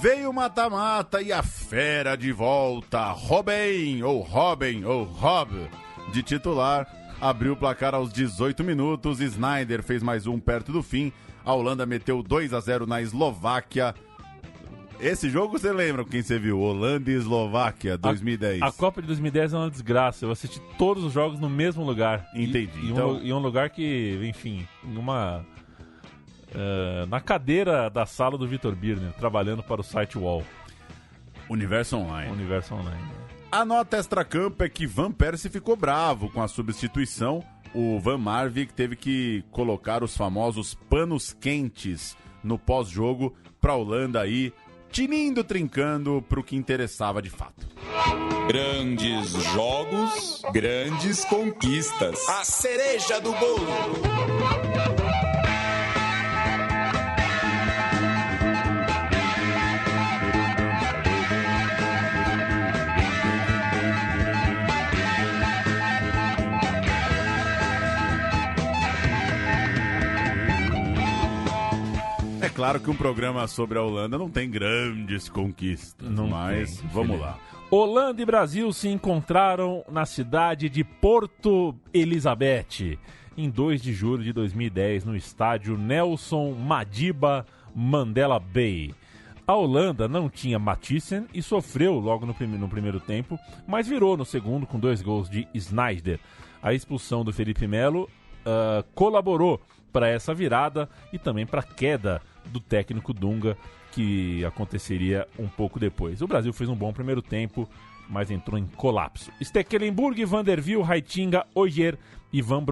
Veio o mata-mata e a fera de volta. Robben, Rob, de titular, abriu o placar aos 18 minutos. Sneijder fez mais um perto do fim. A Holanda meteu 2-0 na Eslováquia. Esse jogo você lembra quem você viu? Holanda e Eslováquia, 2010. A Copa de 2010 é uma desgraça. Eu assisti todos os jogos no mesmo lugar. Entendi. Em um lugar que, enfim, na cadeira da sala do Vitor Birner, trabalhando para o site UOL. Universo Online. A nota extracampo é que Van Persie ficou bravo com a substituição. O Van Marwijk teve que colocar os famosos panos quentes no pós-jogo para a Holanda aí, tinindo, trincando para o que interessava de fato. Grandes jogos, grandes conquistas. A cereja do bolo. É claro que um programa sobre a Holanda não tem grandes conquistas, mas vamos lá. Holanda e Brasil se encontraram na cidade de Porto Elizabeth em 2 de julho de 2010 no estádio Nelson Madiba Mandela Bay. A Holanda não tinha Matthijssen e sofreu logo no primeiro tempo, mas virou no segundo com 2 gols de Sneijder. A expulsão do Felipe Melo colaborou para essa virada e também para a queda do técnico Dunga, que aconteceria um pouco depois. O Brasil fez um bom primeiro tempo, mas entrou em colapso. Stekelenburg, Van der Wiel, Heitinga, Ogier e Van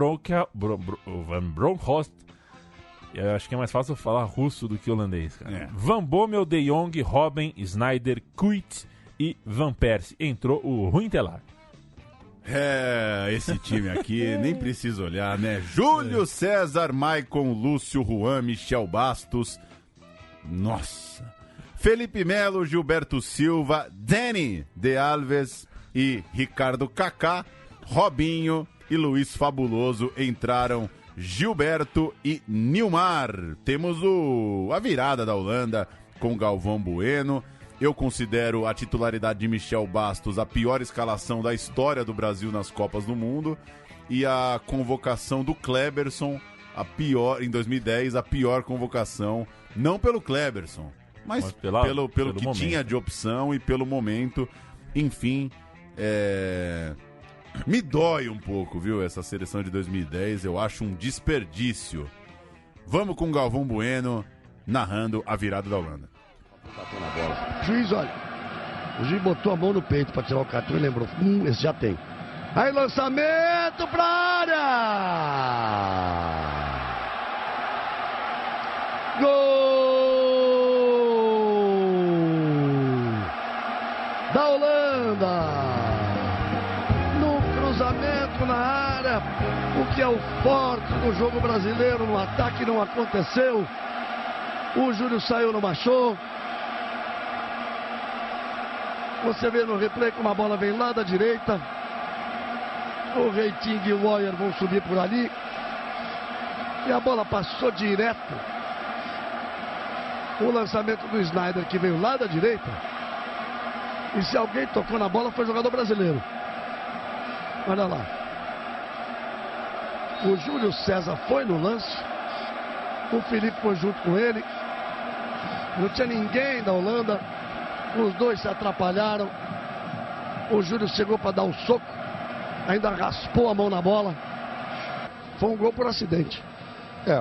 Bronckhorst. Eu acho que é mais fácil falar russo do que holandês, cara. Van Bommel, De Jong, Robben, Sneijder, Kuyt e Van Persie. Entrou o Huntelaar. Esse time aqui nem precisa olhar, né? Júlio César, Maicon, Lúcio, Juan, Michel Bastos. Nossa. Felipe Melo, Gilberto Silva, Dani de Alves e Ricardo Kaká, Robinho e Luiz Fabuloso. Entraram Gilberto e Nilmar. Temos a virada da Holanda com Galvão Bueno. Eu considero a titularidade de Michel Bastos a pior escalação da história do Brasil nas Copas do Mundo. E a convocação do Kleberson, em 2010, a pior convocação. Não pelo Kleberson, mas pelo que momento. Tinha de opção e pelo momento. Enfim, me dói um pouco, viu, essa seleção de 2010. Eu acho um desperdício. Vamos com o Galvão Bueno narrando a virada da Holanda. Juiz, olha, o juiz botou a mão no peito para tirar o cartão e lembrou, esse já tem. Aí lançamento pra área! Gol da Holanda! No cruzamento na área, o que é o forte do jogo brasileiro, no ataque não aconteceu. O Júlio saiu, não baixou. Você vê no replay como a bola vem lá da direita. O Reiting e o Oyer vão subir por ali. E a bola passou direto. O lançamento do Sneijder, que veio lá da direita. E se alguém tocou na bola, foi jogador brasileiro. Olha lá. O Júlio César foi no lance. O Felipe foi junto com ele. Não tinha ninguém da Holanda. Os dois se atrapalharam. O Júlio chegou para dar um soco. Ainda raspou a mão na bola. Foi um gol por acidente.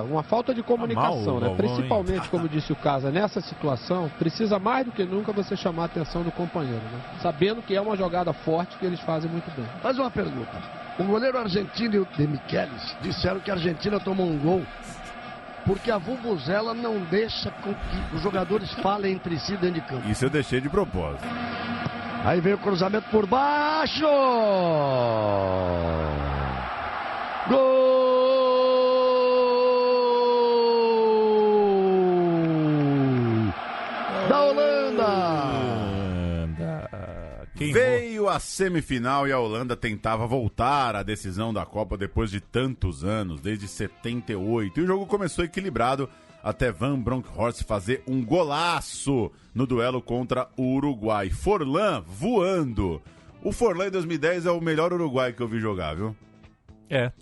Uma falta de comunicação, né? Principalmente, como disse o Casa, nessa situação, precisa mais do que nunca você chamar a atenção do companheiro, né? Sabendo que é uma jogada forte que eles fazem muito bem. Mais uma pergunta. O goleiro argentino e o De Michelis disseram que a Argentina tomou um gol porque a vuvuzela não deixa com que os jogadores falem entre si dentro de campo. Isso eu deixei de propósito. Aí veio o cruzamento por baixo. Gol da Holanda. Veio a semifinal e a Holanda tentava voltar à decisão da Copa depois de tantos anos, desde 78. E o jogo começou equilibrado até Van Bronckhorst fazer um golaço no duelo contra o Uruguai. Forlan voando. O Forlan em 2010 é o melhor uruguai que eu vi jogar, viu?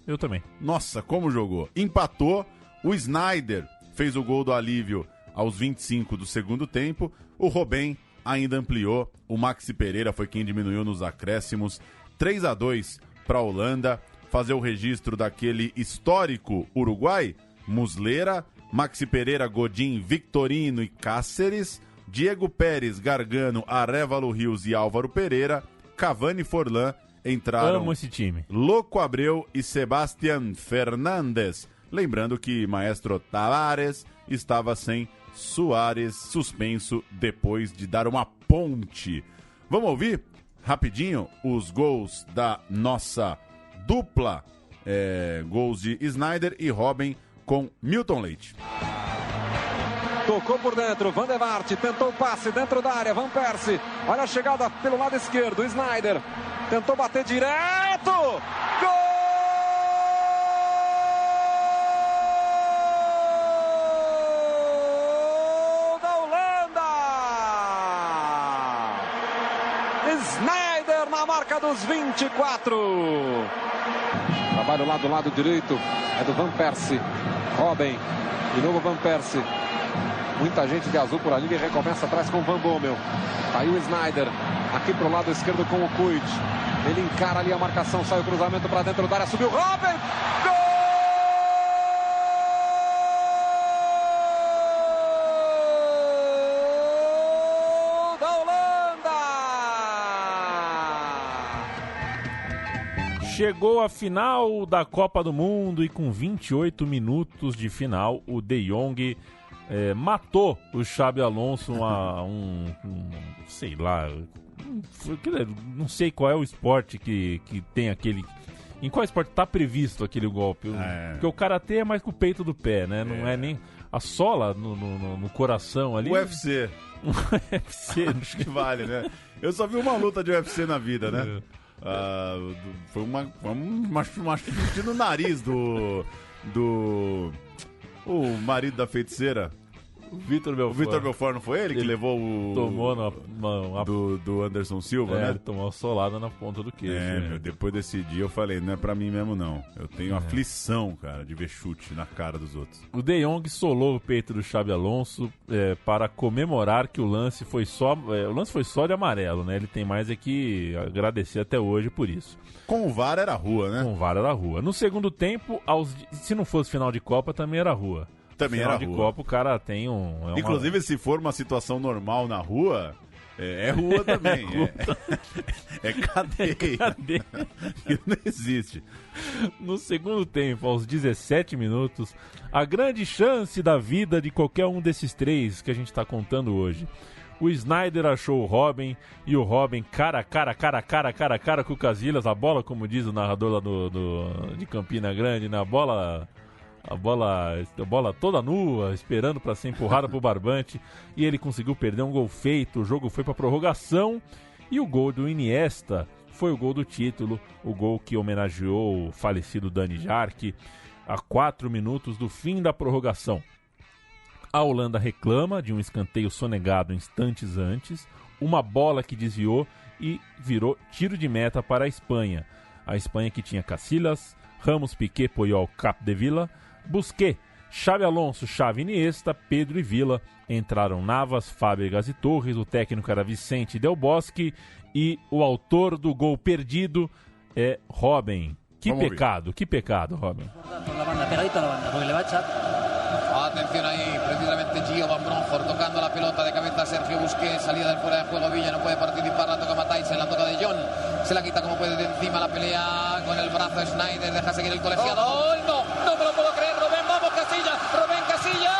Eu também. Nossa, como jogou. Empatou. O Sneijder fez o gol do alívio aos 25 do segundo tempo. O Robben ainda ampliou. O Maxi Pereira foi quem diminuiu nos acréscimos. 3-2 para a Holanda. Fazer o registro daquele histórico Uruguai. Muslera, Maxi Pereira, Godin, Victorino e Cáceres. Diego Pérez, Gargano, Arévalo Rios e Álvaro Pereira. Cavani e Forlan entraram. Amo esse time. Loco Abreu e Sebastián Fernández. Lembrando que Maestro Tavares estava sem Suárez, suspenso depois de dar uma ponte. Vamos ouvir rapidinho os gols da nossa dupla. Gols de Sneijder e Robben com Milton Leite. Tocou por dentro, Van der Vaart tentou o passe dentro da área, Van Persie, olha a chegada pelo lado esquerdo, Sneijder tentou bater direto, gol da Holanda! Sneijder na marca dos 24. Trabalho lá do lado direito é do Van Persie. Robben, de novo Van Persie. Muita gente de azul por ali, ele recomeça atrás com o Van Bommel. Tá aí o Sneijder, aqui pro lado esquerdo com o Kuyt. Ele encara ali a marcação, sai o cruzamento para dentro da área, subiu Robben. Gol! Da Holanda! Chegou a final da Copa do Mundo e com 28 minutos de final, o De Jong matou o Xabi Alonso sei lá, não sei qual é o esporte que tem aquele... Em qual esporte tá previsto aquele golpe? Porque o karatê é mais com o peito do pé, né? Não é nem a sola no coração ali. O UFC. Acho que vale, né? Eu só vi uma luta de UFC na vida, né? Foi uma chute no nariz do o marido da feiticeira. O Vitor Belfort, não foi ele que levou o... Tomou do Anderson Silva, né? Ele tomou uma solada na ponta do queixo. Depois desse dia eu falei, não é pra mim mesmo não. Eu tenho aflição, cara, de ver chute na cara dos outros. O De Jong solou o peito do Xabi Alonso para comemorar que o lance foi só de amarelo, né? Ele tem mais que agradecer até hoje por isso. Com o VAR era rua, né? Com o VAR era rua. No segundo tempo, se não fosse final de Copa, também era rua. Também final era de rua. Copa, o cara tem Inclusive, se for uma situação normal na rua, é rua também. É cadeia. Não existe. No segundo tempo, aos 17 minutos, a grande chance da vida de qualquer um desses três que a gente está contando hoje. O Sneijder achou o Robben e o Robben cara a cara com o Casillas. A bola, como diz o narrador lá de Campina Grande, né? A bola toda nua, esperando para ser empurrada pro barbante, e ele conseguiu perder um gol feito. O jogo foi para prorrogação e o gol do Iniesta foi o gol do título, o gol que homenageou o falecido Dani Jarque a 4 minutos do fim da prorrogação. A Holanda reclama de um escanteio sonegado instantes antes, uma bola que desviou e virou tiro de meta para a Espanha. A Espanha que tinha Casillas, Ramos, Piqué, Puyol, Capdevila, Busquets, Xabi Alonso, Xavi, Iniesta, Pedro e Villa. Entraram Navas, Fábregas e Torres, o técnico era Vicente Del Bosque e o autor do gol perdido é Robben. Que pecado, Robben. Atención ahí, precisamente Gio Van Bronkhorst tocando la pelota de cabeza a Sergio Busquets, salida del fuera de juego, Villa no puede participar, la toca Matthijs, se la toca De Jong, se la quita como puede de encima, la pelea con el brazo Sneijder, deja seguir el colegiado. ¡Oh, no me lo puedo creer! Robben, vamos Casillas, Robben Casillas,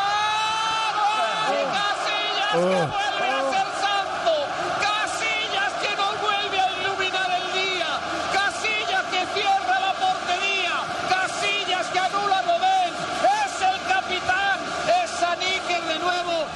¡gol! Casillas que vuelve a ser santo, Casillas que nos vuelve a iluminar el día, Casillas que cierra la portería, Casillas que anula a Robben, es el capitán, es Saníker de nuevo.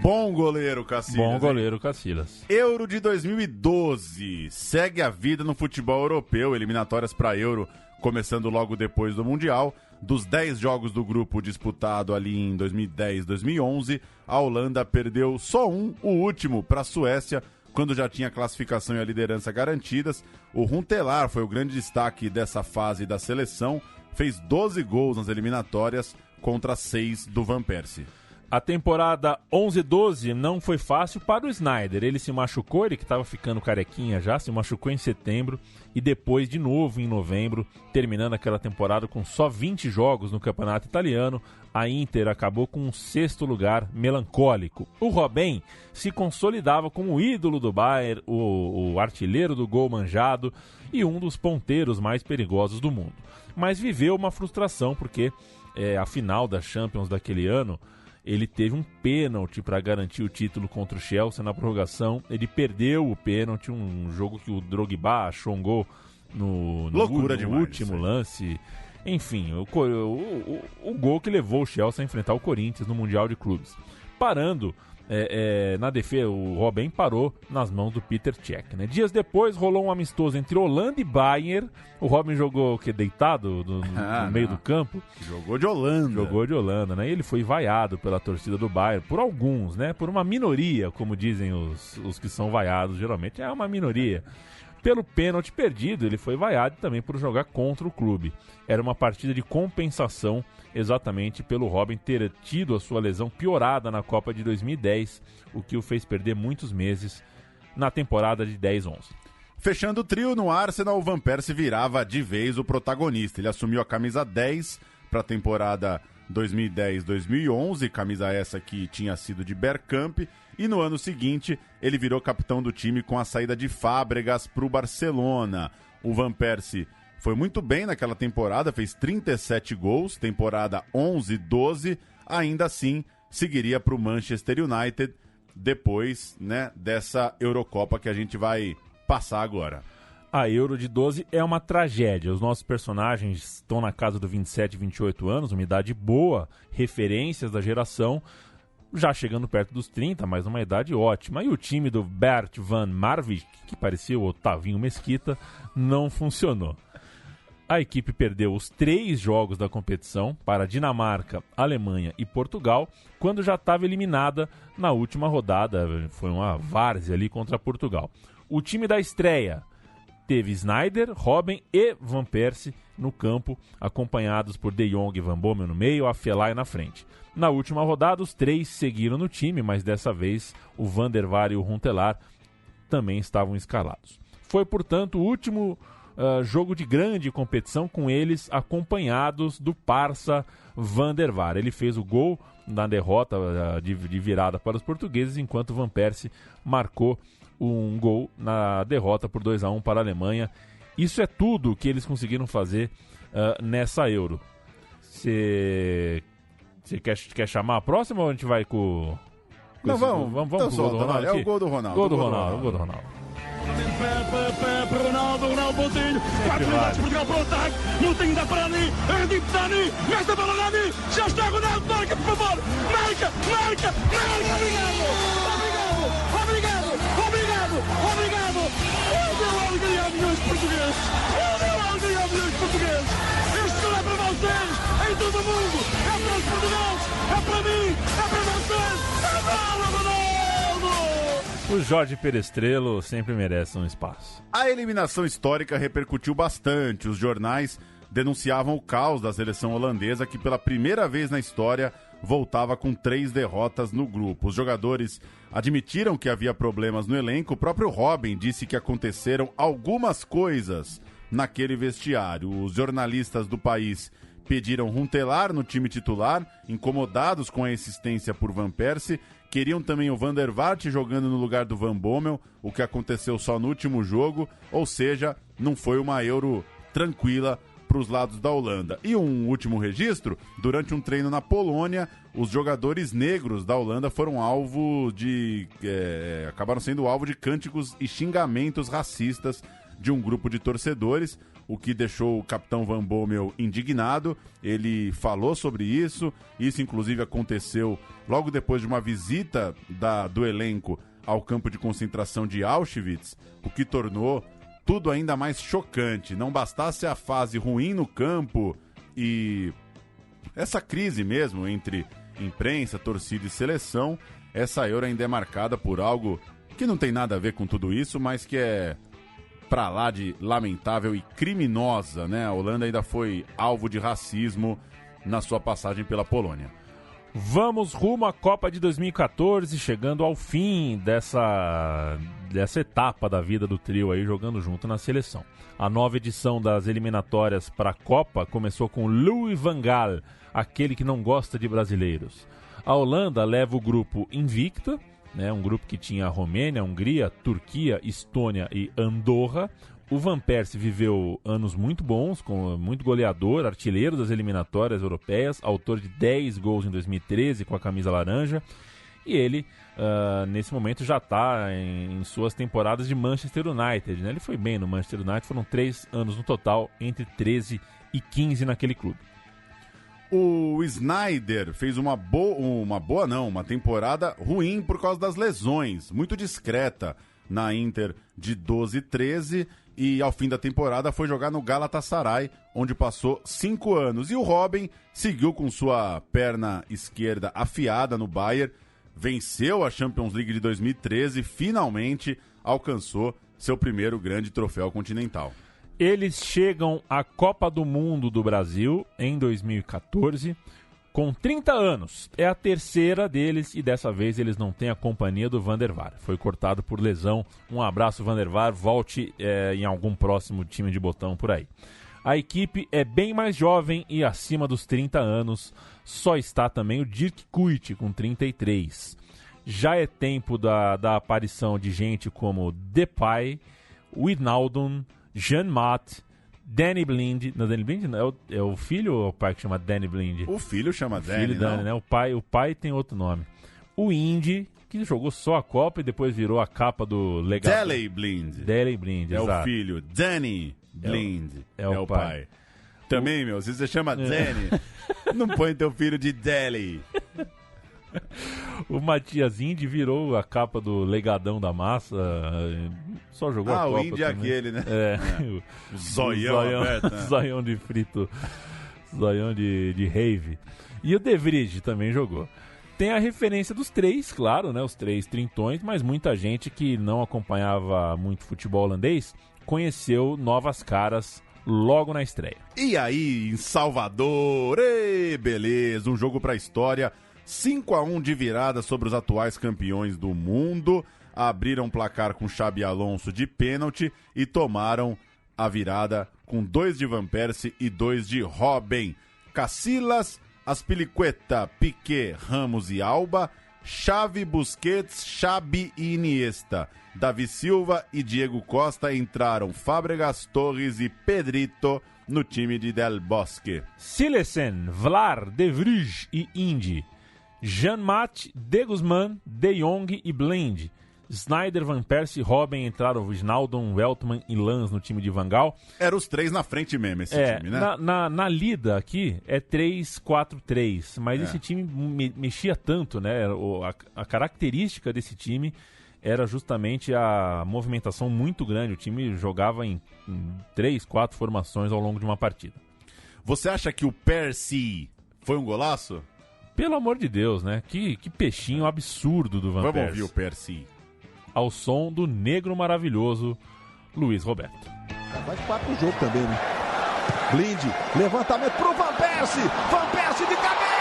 Bom goleiro, Casillas. Bom goleiro, Casillas. Euro de 2012. Segue a vida no futebol europeu. Eliminatórias para Euro, começando logo depois do Mundial. Dos 10 jogos do grupo disputado ali em 2010, 2011, a Holanda perdeu só o último, para a Suécia, quando já tinha classificação e a liderança garantidas. O Huntelaar foi o grande destaque dessa fase da seleção. Fez 12 gols nas eliminatórias contra 6 do Van Persie. A temporada 11-12 não foi fácil para o Sneijder. Ele se machucou, ele que estava ficando carequinha já, se machucou em setembro e depois de novo em novembro, terminando aquela temporada com só 20 jogos no campeonato italiano. A Inter acabou com um 6º lugar melancólico. O Robben se consolidava como o ídolo do Bayern, o artilheiro do gol manjado e um dos ponteiros mais perigosos do mundo. Mas viveu uma frustração porque a final da Champions daquele ano, ele teve um pênalti para garantir o título contra o Chelsea na prorrogação. Ele perdeu o pênalti, um jogo que o Drogba achou um gol no último lance. Enfim, o gol que levou o Chelsea a enfrentar o Corinthians no Mundial de Clubes. Parando na defesa, o Robben parou nas mãos do Peter Cech, né? Dias depois rolou um amistoso entre Holanda e Bayern. O Robben jogou deitado no meio do campo. Jogou de Holanda, né? E ele foi vaiado pela torcida do Bayern, por alguns, né? Por uma minoria, como dizem os que são vaiados, geralmente é uma minoria. Pelo pênalti perdido, ele foi vaiado também por jogar contra o clube. Era uma partida de compensação, exatamente pelo Robben ter tido a sua lesão piorada na Copa de 2010, o que o fez perder muitos meses na temporada de 10-11. Fechando o trio no Arsenal, o Van Persie virava de vez o protagonista. Ele assumiu a camisa 10 para a temporada 2010-2011, camisa essa que tinha sido de Bergkamp, e no ano seguinte ele virou capitão do time com a saída de Fábregas para o Barcelona. O Van Persie foi muito bem naquela temporada, fez 37 gols, temporada 11-12, ainda assim seguiria para o Manchester United depois, né, dessa Eurocopa que a gente vai passar agora. A Euro de 12 é uma tragédia. Os nossos personagens estão na casa dos 27, 28 anos, uma idade boa, referências da geração, já chegando perto dos 30, mas uma idade ótima. E o time do Bert van Marwijk, que parecia o Otavinho Mesquita, não funcionou. A equipe perdeu os 3 jogos da competição para Dinamarca, Alemanha e Portugal, quando já estava eliminada na última rodada. Foi uma várzea ali contra Portugal. O time da estreia teve Sneijder, Robben e Van Persie no campo, acompanhados por De Jong e Van Bommel no meio, a Fellaini na frente. Na última rodada, os 3 seguiram no time, mas dessa vez o Van der Vaart e o Huntelaar também estavam escalados. Foi, portanto, o último jogo de grande competição com eles acompanhados do parça Van der Vaart. Ele fez o gol na derrota de virada para os portugueses, enquanto Van Persie marcou um gol na derrota por 2-1 para a Alemanha. Isso é tudo que eles conseguiram fazer nessa Euro. Você quer chamar a próxima ou a gente vai com... Não, vamos com o gol do Ronaldo. É o gol do Ronaldo. Gol do Ronaldo. Ronaldo Coutinho, 4 minutos, Portugal para o ataque, Moutinho dá para Dani, Ardip Dani, esta bola Dani, já está Ronaldo, marca por favor, marca, obrigado, eu deu alegria a milhões de portugueses, este gol é para vocês, em todo o mundo, é para os portugueses, é para mim, é para vocês, é para Ronaldo! O Jorge Perestrello sempre merece um espaço. A eliminação histórica repercutiu bastante. Os jornais denunciavam o caos da seleção holandesa, que pela primeira vez na história voltava com 3 derrotas no grupo. Os jogadores admitiram que havia problemas no elenco. O próprio Robben disse que aconteceram algumas coisas naquele vestiário. Os jornalistas do país pediram Huntelaar no time titular, incomodados com a insistência por Van Persie. Queriam também o Van der Vaart jogando no lugar do Van Bommel, o que aconteceu só no último jogo, ou seja, não foi uma Euro tranquila para os lados da Holanda. E um último registro, durante um treino na Polônia, os jogadores negros da Holanda foram acabaram sendo alvo de cânticos e xingamentos racistas de um grupo de torcedores, o que deixou o capitão Van Bommel indignado. Ele falou sobre isso inclusive aconteceu logo depois de uma visita do elenco ao campo de concentração de Auschwitz, o que tornou tudo ainda mais chocante. Não bastasse a fase ruim no campo e essa crise mesmo entre imprensa, torcida e seleção, essa Euro ainda é marcada por algo que não tem nada a ver com tudo isso, mas que é pra lá de lamentável e criminosa, né? A Holanda ainda foi alvo de racismo na sua passagem pela Polônia. Vamos rumo à Copa de 2014, chegando ao fim dessa etapa da vida do trio aí, jogando junto na seleção. A nova edição das eliminatórias para a Copa começou com Louis van Gaal, aquele que não gosta de brasileiros. A Holanda leva o grupo invicta, né, um grupo que tinha a Romênia, a Hungria, Turquia, Estônia e Andorra. O Van Persie viveu anos muito bons, muito goleador, artilheiro das eliminatórias europeias, autor de 10 gols em 2013 com a camisa laranja. E ele, nesse momento, já está em suas temporadas de Manchester United, né? Ele foi bem no Manchester United, foram 3 anos no total, entre 13 e 15 naquele clube. O Sneijder fez uma temporada ruim por causa das lesões, muito discreta na Inter de 12-13 e ao fim da temporada foi jogar no Galatasaray, onde passou 5 anos. E o Robben seguiu com sua perna esquerda afiada no Bayern, venceu a Champions League de 2013 e finalmente alcançou seu primeiro grande troféu continental. Eles chegam à Copa do Mundo do Brasil em 2014 com 30 anos. É a terceira deles e dessa vez eles não têm a companhia do Van der Vaart. Foi cortado por lesão. Um abraço, Van der Vaart. Volte em algum próximo time de botão por aí. A equipe é bem mais jovem e acima dos 30 anos. Só está também o Dirk Kuyt com 33. Já é tempo da aparição de gente como Depay, Wijnaldum, Jean Maat, Danny Blind. Não, Danny Blind não, é o filho ou o pai que chama Danny Blind? O filho chama Danny, filho Danny, né? O pai tem outro nome. O Indy, que jogou só a Copa e depois virou a capa do legado. Daley Blind. Daley Blind, é exato. O filho. Danny Blind. É o pai. Também, se você chama Danny, não põe teu filho de Daley. O Matias Indy virou a capa do Legadão da Massa. Só jogou a Copa. O Indy é aquele, né? O zoião aberto. Né? Zoião de frito. Zoião de rave. E o De Vrij também jogou. Tem a referência dos três, claro, né? Os três trintões, mas muita gente que não acompanhava muito futebol holandês conheceu novas caras logo na estreia. E aí, em Salvador, beleza, um jogo pra história. 5-1 de virada sobre os atuais campeões do mundo. Abriram placar com Xabi Alonso de pênalti e tomaram a virada com 2 de Van Persie e 2 de Robben. Casillas, Azpilicueta, Piqué, Ramos e Alba, Xavi, Busquets, Xabi e Iniesta. Davi Silva e Diego Costa entraram. Fábregas, Torres e Pedrito no time de Del Bosque. Silesen, Vlaar, De Vrij e Indy. Jean Maat, De Guzman, De Jong e Blind. Sneijder, Van Persie, Robben entraram Wijnaldum, Veltman e Lans no time de Van Gaal. Eram os três na frente mesmo, esse time, né? Na lida aqui é 3-4-3, mas esse time mexia tanto, né? A característica desse time era justamente a movimentação muito grande. O time jogava em 3, 4 formações ao longo de uma partida. Você acha que o Persie foi um golaço? Pelo amor de Deus, né? Que peixinho absurdo do Van Persie. Vamos ouvir o Persie. Ao som do negro maravilhoso Luiz Roberto. Vai de 4 no jogo também, né? Blind, levantamento pro Van Persie. Van Persie de cabeça!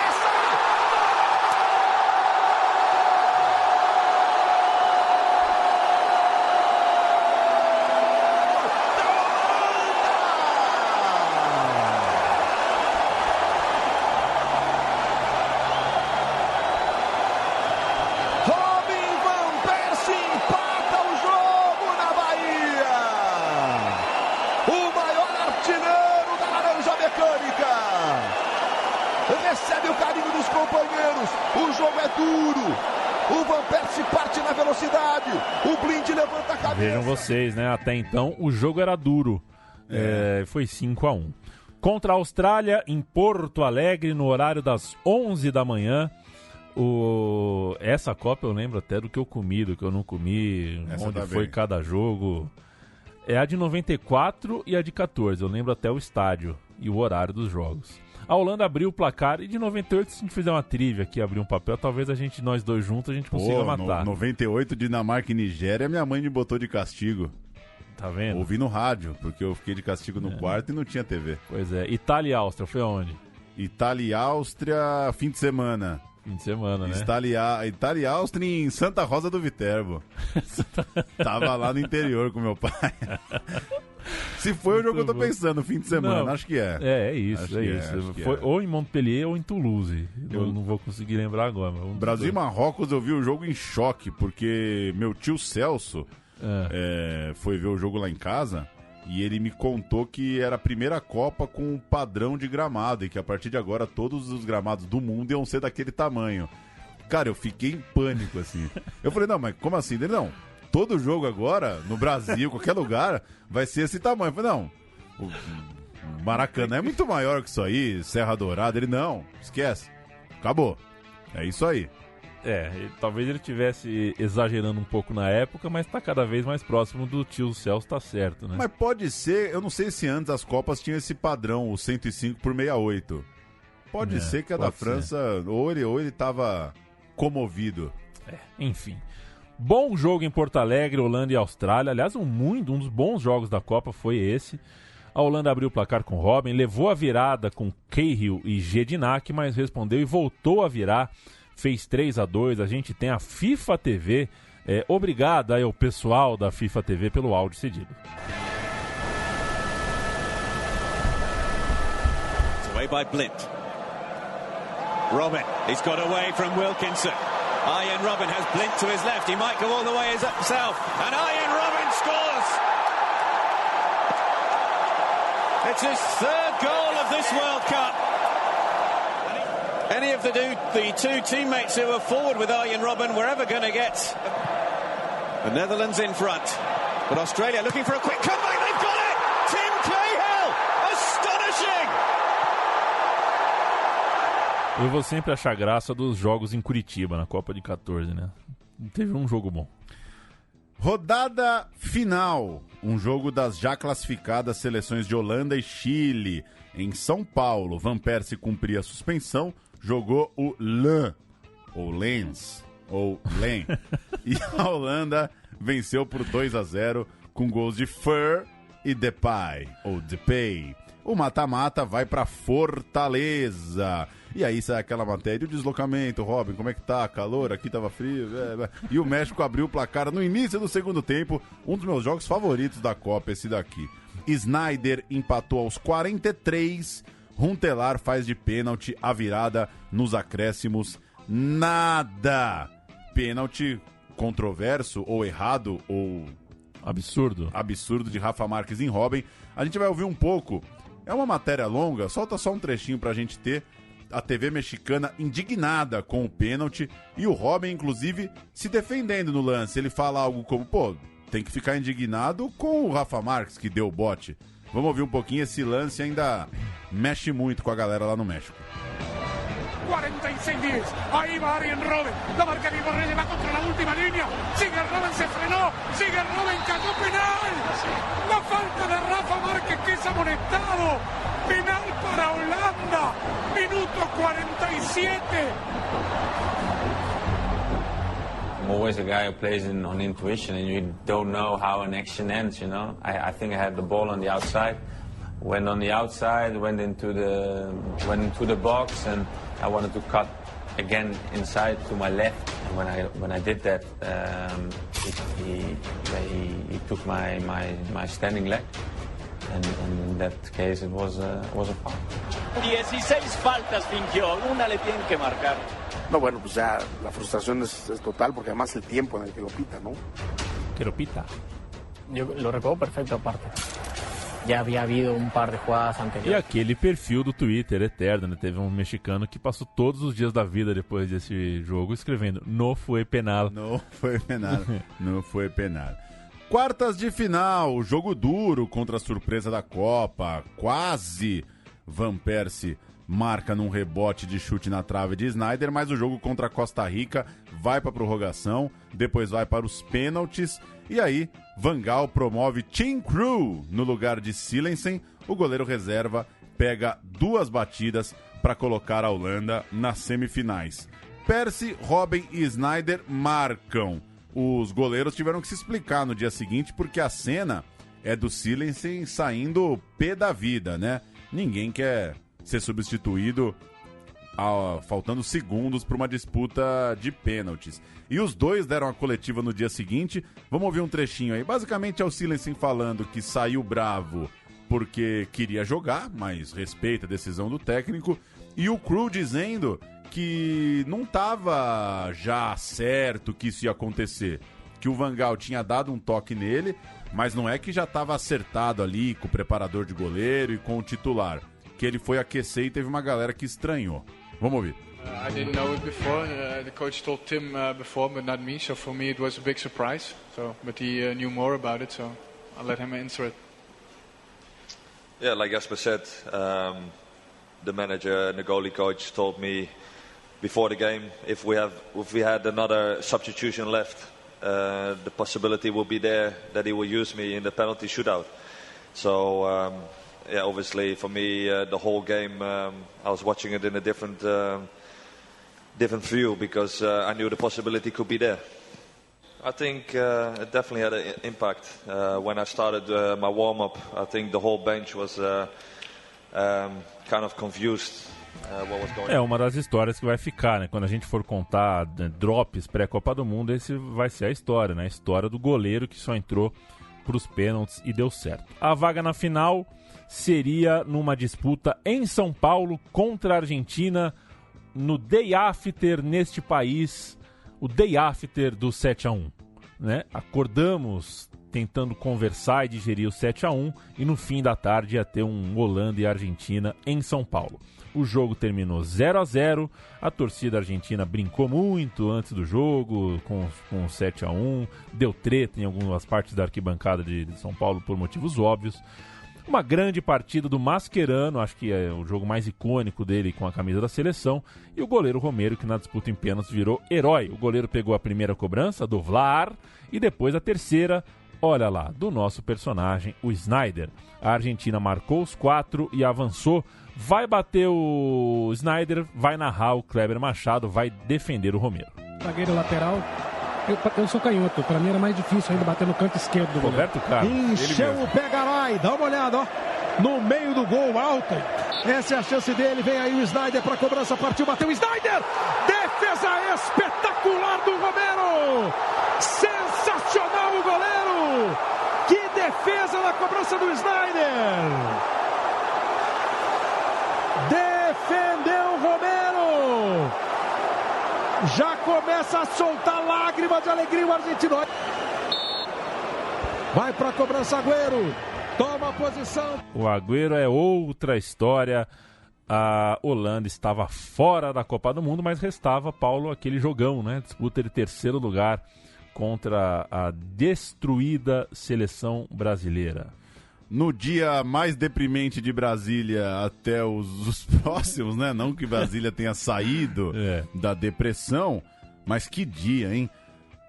Recebe o carinho dos companheiros. O jogo é duro. O Van Persie parte na velocidade. O Blind levanta a cabeça. Vejam vocês, né? Até então o jogo era duro. Foi 5-1. Contra a Austrália, em Porto Alegre, no horário das 11 da manhã. Essa Copa eu lembro até do que eu comi, do que eu não comi, onde foi cada jogo. É a de 94 e a de 14. Eu lembro até o estádio e o horário dos jogos. A Holanda abriu o placar e de 98, se a gente fizer uma trivia aqui, abrir um papel, talvez nós dois juntos, a gente consiga matar. 98, Dinamarca e Nigéria, minha mãe me botou de castigo. Tá vendo? Ouvi no rádio, porque eu fiquei de castigo no quarto e não tinha TV. Pois é. Itália e Áustria, foi aonde? Itália e Áustria, fim de semana. Fim de semana, né? Itália e Áustria em Santa Rosa do Viterbo. Tava lá no interior com meu pai. Se foi o jogo que eu tô pensando, fim de semana, não, acho que é. É isso. Foi ou em Montpellier ou em Toulouse. Eu não vou conseguir lembrar agora. Brasil e Marrocos, eu vi o jogo em choque, porque meu tio Celso foi ver o jogo lá em casa e ele me contou que era a primeira Copa com um padrão de gramado e que a partir de agora todos os gramados do mundo iam ser daquele tamanho. Cara, eu fiquei em pânico, assim. Eu falei, não, mas como assim? Ele, não. Todo jogo agora, no Brasil, qualquer lugar, vai ser esse tamanho. Eu falei, não, Maracanã é muito maior que isso aí, Serra Dourada. Ele, não, esquece. Acabou. É isso aí. Talvez ele estivesse exagerando um pouco na época, mas tá cada vez mais próximo do tio Celso, tá certo, né? Mas pode ser, eu não sei se antes as Copas tinham esse padrão, o 105/68. Pode ser que a da França, ou ele tava comovido. Enfim. Bom jogo em Porto Alegre, Holanda e Austrália. Aliás, um dos bons jogos da Copa foi esse. A Holanda abriu o placar com Robben, levou a virada com Cahill e Jedinak, mas respondeu e voltou a virar. Fez 3-2, a gente tem a FIFA TV. Obrigado aí ao pessoal da FIFA TV pelo áudio cedido. It's away by Blind. Robben, he's got away from Wilkinson. Arjen Robben has Blind to his left. He might go all the way himself. And Arjen Robben scores! It's his third goal of this World Cup. Any of the two teammates who are forward with Arjen Robben were ever going to get the Netherlands in front. But Australia looking for a quick comeback. They've got it! Tim Cahill! Astonishing! Eu vou sempre achar graça dos jogos em Curitiba, na Copa de 14, né? Teve um jogo bom. Rodada final. Um jogo das já classificadas seleções de Holanda e Chile. Em São Paulo, Van Persie cumpria a suspensão, jogou o Lens, ou Lens, ou Len. E a Holanda venceu por 2-0 com gols de Fer e Depay, ou Depay. O mata-mata vai para Fortaleza. E aí sai aquela matéria, o deslocamento, Robin, como é que tá? Calor, aqui tava frio. E o México abriu o placar no início do segundo tempo, um dos meus jogos favoritos da Copa, esse daqui. Sneijder empatou aos 43, Huntelaar faz de pênalti a virada nos acréscimos. Nada! Pênalti controverso, ou errado, ou... Absurdo de Rafa Marques em Robben. A gente vai ouvir um pouco. É uma matéria longa, solta só um trechinho pra gente ter. A TV mexicana indignada com o pênalti e o Robben, inclusive, se defendendo no lance. Ele fala algo como, tem que ficar indignado com o Rafa Marques que deu o bote. Vamos ouvir um pouquinho, esse lance ainda mexe muito com a galera lá no México. 46-10, ahí va Arjen Robben, la marca de Borrell va contra la última línea, sigue Robben, se frenó, sigue Robben, cayó penal, la falta de Rafa Márquez que es amonestado, penal para Holanda, minuto 47. I'm always a guy who plays on intuition, and you don't know how an action ends, you know. I think I had the ball on the outside, went on the outside, went into the box, and I wanted to cut again inside to my left. And when I did that, he took my standing leg, and in that case it was a foul. 16 faltas fingió, una le tienen que marcar. No, bueno, pues ya la frustración es total porque además el tiempo en el que lo pita, ¿no? Que lo pita. Yo lo recuerdo perfecto aparte. Já havia havido um par de jogadas anteriores. E aquele perfil do Twitter eterno, né? Teve um mexicano que passou todos os dias da vida depois desse jogo escrevendo "No foi penal". Não foi penal. Não foi penal. Quartas de final, jogo duro contra a surpresa da Copa. Quase Van Persie marca num rebote de chute na trave de Sneijder, mas o jogo contra a Costa Rica vai para a prorrogação, depois vai para os pênaltis, e aí Van Gaal promove Tim Krul no lugar de Silensen. O goleiro reserva pega 2 batidas para colocar a Holanda nas semifinais. Persie, Robben e Sneijder marcam. Os goleiros tiveram que se explicar no dia seguinte, porque a cena é do Silensen saindo pé da vida, né? Ninguém quer ser substituído faltando segundos para uma disputa de pênaltis. E os dois deram a coletiva no dia seguinte. Vamos ouvir um trechinho aí. Basicamente é o Silensen falando que saiu bravo porque queria jogar, mas respeita a decisão do técnico. E o Krul dizendo que não estava já certo que isso ia acontecer. Que o Van Gaal tinha dado um toque nele, mas não é que já estava acertado ali com o preparador de goleiro e com o titular. Que ele foi aquecer e teve uma galera que estranhou. Vamos ouvir. I didn't know it before. The coach told Tim before, but not me. So for me, it was a big surprise. But he knew more about it, so I'll let him answer it. Yeah, like Jesper said, the manager and the goalie coach told me before the game if we had another substitution left, the possibility will be there that he will use me in the penalty shootout. So yeah, obviously for me the whole game I was watching it in a different view because I knew the possibility could be there. I think it definitely had an impact. When I started my warm-up, I think the whole bench was kind of confused what was going on. É uma das histórias que vai ficar, né? Quando a gente for contar drops pré-Copa do Mundo, esse vai ser a história, né? A história do goleiro que só entrou para os pênaltis e deu certo. A vaga na final seria numa disputa em São Paulo contra a Argentina no day after neste país, o day after do 7-1, né? Acordamos tentando conversar e digerir o 7-1 e no fim da tarde ia ter um Holanda e Argentina em São Paulo. O jogo terminou 0-0, a torcida argentina brincou muito antes do jogo com 7-1, deu treta em algumas partes da arquibancada de São Paulo por motivos óbvios. Uma grande partida do Mascherano, acho que é o jogo mais icônico dele com a camisa da seleção, e o goleiro Romero, que na disputa em pênaltis virou herói. O goleiro pegou a primeira cobrança, do Vlaar, e depois a terceira, olha lá, do nosso personagem, o Sneijder. A Argentina marcou os 4 e avançou. Vai bater o Sneijder, vai narrar o Kleber Machado, vai defender o Romero. Zagueiro lateral. Eu sou canhoto, pra mim era mais difícil ainda bater no canto esquerdo do Roberto Carlos. Encheu o pé Garay, dá uma olhada, ó. No meio do gol, alto. Essa é a chance dele, vem aí o Sneijder pra cobrança, partiu, bateu o Sneijder. Defesa espetacular do Romero. Sensacional o goleiro. Que defesa na cobrança do Sneijder. Defendeu o Romero. Já começa a soltar lágrima de alegria o argentino. Vai para a cobrança Agüero. Toma a posição. O Agüero é outra história. A Holanda estava fora da Copa do Mundo, mas restava, Paulo, aquele jogão, né? Disputa de terceiro lugar contra a destruída seleção brasileira. No dia mais deprimente de Brasília até os próximos, né? Não que Brasília tenha saído da depressão, mas que dia, hein?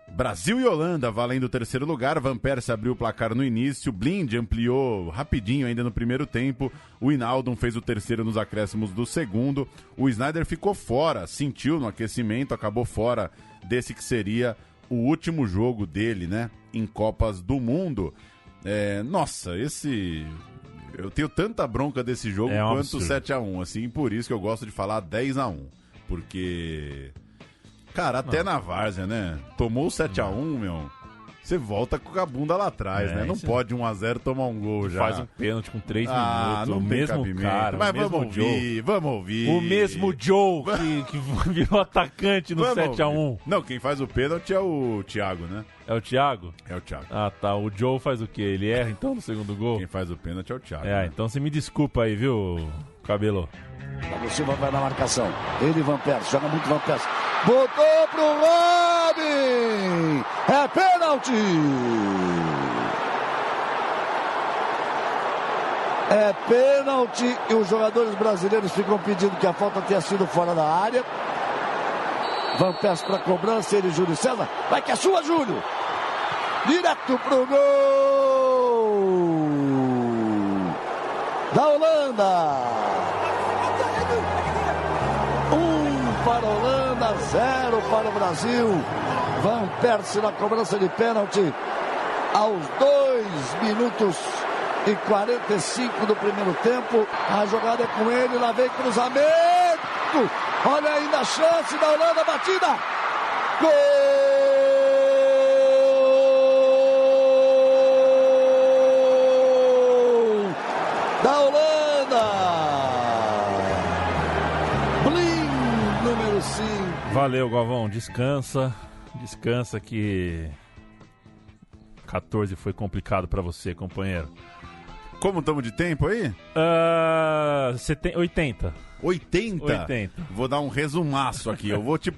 Brasil e Holanda valendo o terceiro lugar. Van Persie abriu o placar no início, Blind ampliou rapidinho ainda no primeiro tempo, o Wijnaldum fez o terceiro nos acréscimos do segundo, o Sneijder ficou fora, sentiu no aquecimento, acabou fora desse que seria o último jogo dele, né? Em Copas do Mundo. Nossa, eu tenho tanta bronca desse jogo quanto o 7-1, assim, por isso que eu gosto de falar 10-1, porque, cara, até na várzea, né, tomou o 7-1, meu, você volta com a bunda lá atrás, né, não pode 1-0 tomar um gol já. Faz um pênalti com 3 minutos, não o mesmo cara, mas o mesmo vamos ouvir. O mesmo Joe que virou atacante no 7-1. Não, quem faz o pênalti é o Thiago, né? É o Thiago? É o Thiago. Ah, tá. O Joe faz o quê? Ele erra, então, no segundo gol? Quem faz o pênalti é o Thiago. Né? Então você me desculpa aí, viu, Cabelo? O Silva vai na marcação. Ele, Van Persie, joga muito Van Persie. Botou pro Robin! É pênalti! É pênalti e os jogadores brasileiros ficam pedindo que a falta tenha sido fora da área. Van Persie para cobrança, ele, Júlio César. Vai que é sua, Júlio! Direto pro gol! Da Holanda! 1 para a Holanda, 0 para o Brasil. Van Persie na cobrança de pênalti aos 2 minutos e 45 do primeiro tempo. A jogada é com ele, lá vem cruzamento. Olha ainda a chance da Holanda, batida. Gol da Holanda. Blim, número 5. Valeu, Galvão. Descansa que 14 foi complicado pra você, companheiro. Como estamos de tempo aí? 80. 80? Vou dar um resumaço aqui. Eu vou te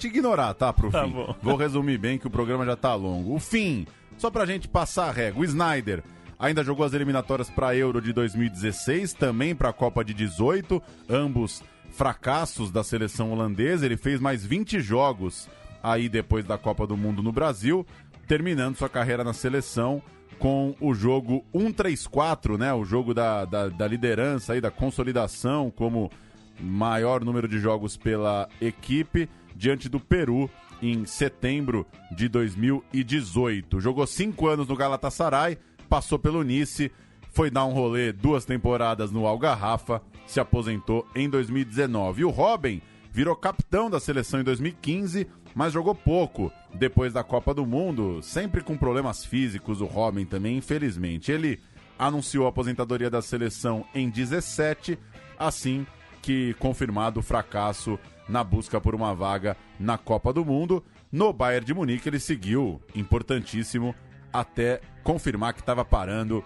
ignorar, tá, pro fim. Bom. Vou resumir bem que o programa já tá longo. O fim, só pra gente passar a régua. O Sneijder Ainda jogou as eliminatórias para a Euro de 2016, também para a Copa de 18, ambos fracassos da seleção holandesa. Ele fez mais 20 jogos aí depois da Copa do Mundo no Brasil, terminando sua carreira na seleção com o jogo 1-3-4, né? O jogo da liderança, aí, da consolidação como maior número de jogos pela equipe, diante do Peru em setembro de 2018. Jogou 5 anos no Galatasaray, passou pelo Nice, foi dar um rolê 2 temporadas no Al Garrafa, se aposentou em 2019. E o Robben virou capitão da seleção em 2015, mas jogou pouco depois da Copa do Mundo, sempre com problemas físicos, o Robben também, infelizmente. Ele anunciou a aposentadoria da seleção em 17, assim que confirmado o fracasso na busca por uma vaga na Copa do Mundo. No Bayern de Munique ele seguiu, importantíssimo, até confirmar que estava parando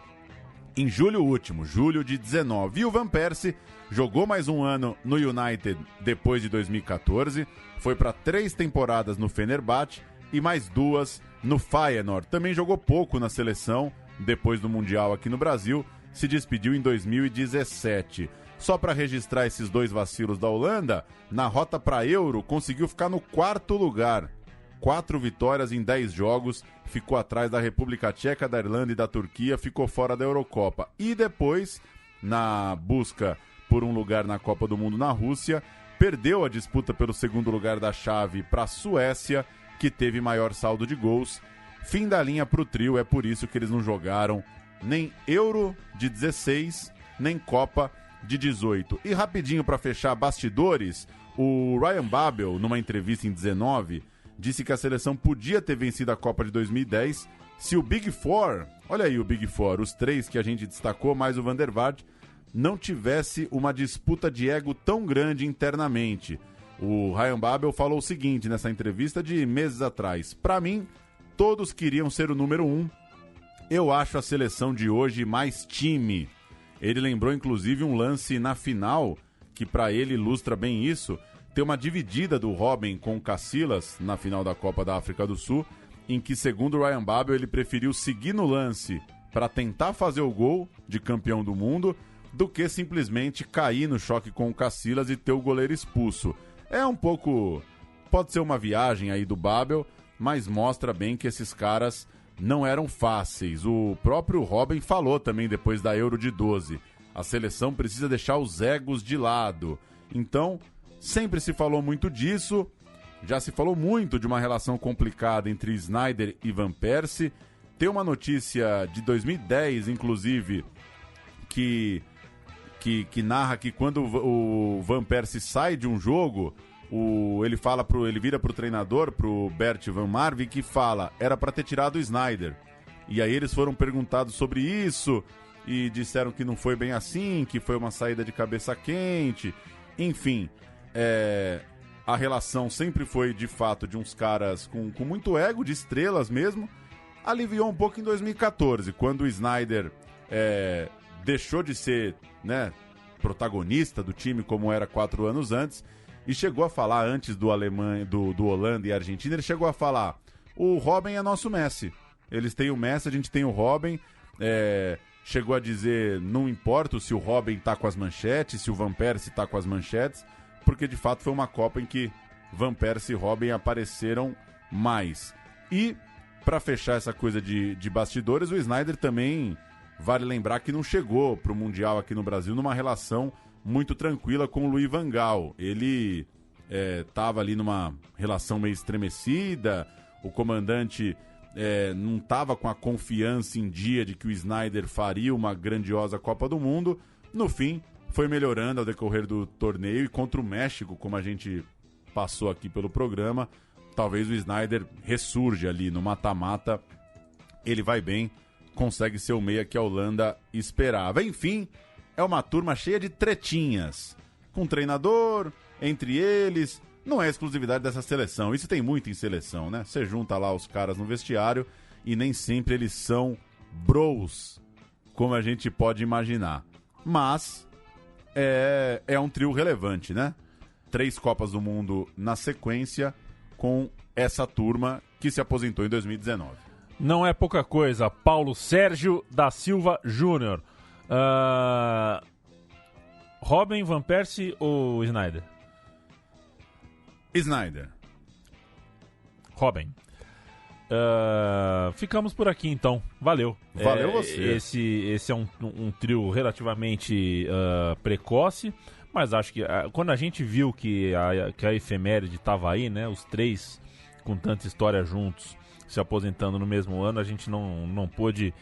em julho último, julho de 19. E o Van Persie jogou mais um ano no United depois de 2014, foi para 3 temporadas no Fenerbahçe e mais 2 no Feyenoord. Também jogou pouco na seleção depois do Mundial aqui no Brasil, se despediu em 2017. Só para registrar esses 2 vacilos da Holanda, na rota para Euro conseguiu ficar no 4º lugar. 4 vitórias em 10 jogos, ficou atrás da República Tcheca, da Irlanda e da Turquia, ficou fora da Eurocopa. E depois, na busca por um lugar na Copa do Mundo na Rússia, perdeu a disputa pelo 2º lugar da chave para a Suécia, que teve maior saldo de gols. Fim da linha para o trio, é por isso que eles não jogaram nem Euro de 16, nem Copa de 18. E rapidinho para fechar bastidores, o Ryan Babel, numa entrevista em 19, disse que a seleção podia ter vencido a Copa de 2010 se o Big Four, olha aí o Big Four, os 3 que a gente destacou, mais o Van der Vaart, não tivesse uma disputa de ego tão grande internamente. O Ryan Babel falou o seguinte nessa entrevista de meses atrás: para mim, todos queriam ser o número 1. Eu acho a seleção de hoje mais time. Ele lembrou inclusive um lance na final, que para ele ilustra bem isso. Tem uma dividida do Robben com o Casillas na final da Copa da África do Sul, em que, segundo o Ryan Babel, ele preferiu seguir no lance para tentar fazer o gol de campeão do mundo do que simplesmente cair no choque com o Casillas e ter o goleiro expulso. É um pouco... pode ser uma viagem aí do Babel, mas mostra bem que esses caras não eram fáceis. O próprio Robben falou também depois da Euro de 12. A seleção precisa deixar os egos de lado. Então... sempre se falou muito disso, já se falou muito de uma relação complicada entre Sneijder e Van Persie. Tem uma notícia de 2010, inclusive, que narra que quando o Van Persie sai de um jogo, ele vira pro treinador, pro Bert Van Marwijk, e fala, era para ter tirado o Sneijder. E aí eles foram perguntados sobre isso e disseram que não foi bem assim, que foi uma saída de cabeça quente, enfim... a relação sempre foi, de fato, de uns caras com muito ego, de estrelas mesmo. Aliviou um pouco em 2014, quando o Sneijder deixou de ser, né, protagonista do time como era 4 anos antes, e chegou a falar, antes do Holanda e Argentina, ele chegou a falar: o Robben é nosso Messi. Eles têm o Messi, a gente tem o Robben. Chegou a dizer, não importa se o Robben tá com as manchetes, se o Van Persie tá com as manchetes, porque de fato foi uma Copa em que Van Persie e Robben apareceram mais. E, para fechar essa coisa de bastidores, o Sneijder também, vale lembrar que não chegou para o Mundial aqui no Brasil numa relação muito tranquila com o Louis van Gaal. Ele estava ali numa relação meio estremecida, o comandante não estava com a confiança em dia de que o Sneijder faria uma grandiosa Copa do Mundo. No fim, foi melhorando ao decorrer do torneio, e contra o México, como a gente passou aqui pelo programa, talvez o Sneijder ressurja ali no mata-mata. Ele vai bem, consegue ser o meia que a Holanda esperava. Enfim, é uma turma cheia de tretinhas, com treinador, entre eles. Não é exclusividade dessa seleção, isso tem muito em seleção, né? Você junta lá os caras no vestiário e nem sempre eles são bros, como a gente pode imaginar. Mas... é um trio relevante, né? 3 Copas do Mundo na sequência com essa turma que se aposentou em 2019. Não é pouca coisa. Paulo Sérgio da Silva Júnior. Robin, Van Persie ou Sneijder? Sneijder. Robin. Ficamos por aqui então. Valeu. Valeu você. Esse é um trio relativamente precoce, mas acho que quando a gente viu que a efeméride estava aí, né? Os três com tanta história juntos se aposentando no mesmo ano, a gente não pôde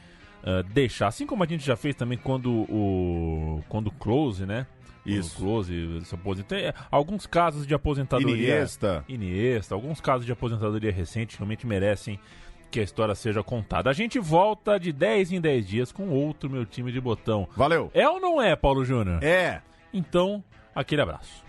deixar. Assim como a gente já fez também quando o Close, né? Isso. O Close se aposentou. Alguns casos de aposentadoria... Iniesta. Alguns casos de aposentadoria recente realmente merecem que a história seja contada. A gente volta de 10 em 10 dias com outro Meu Time de Botão. Valeu. É ou não é, Paulo Júnior? É. Então, aquele abraço.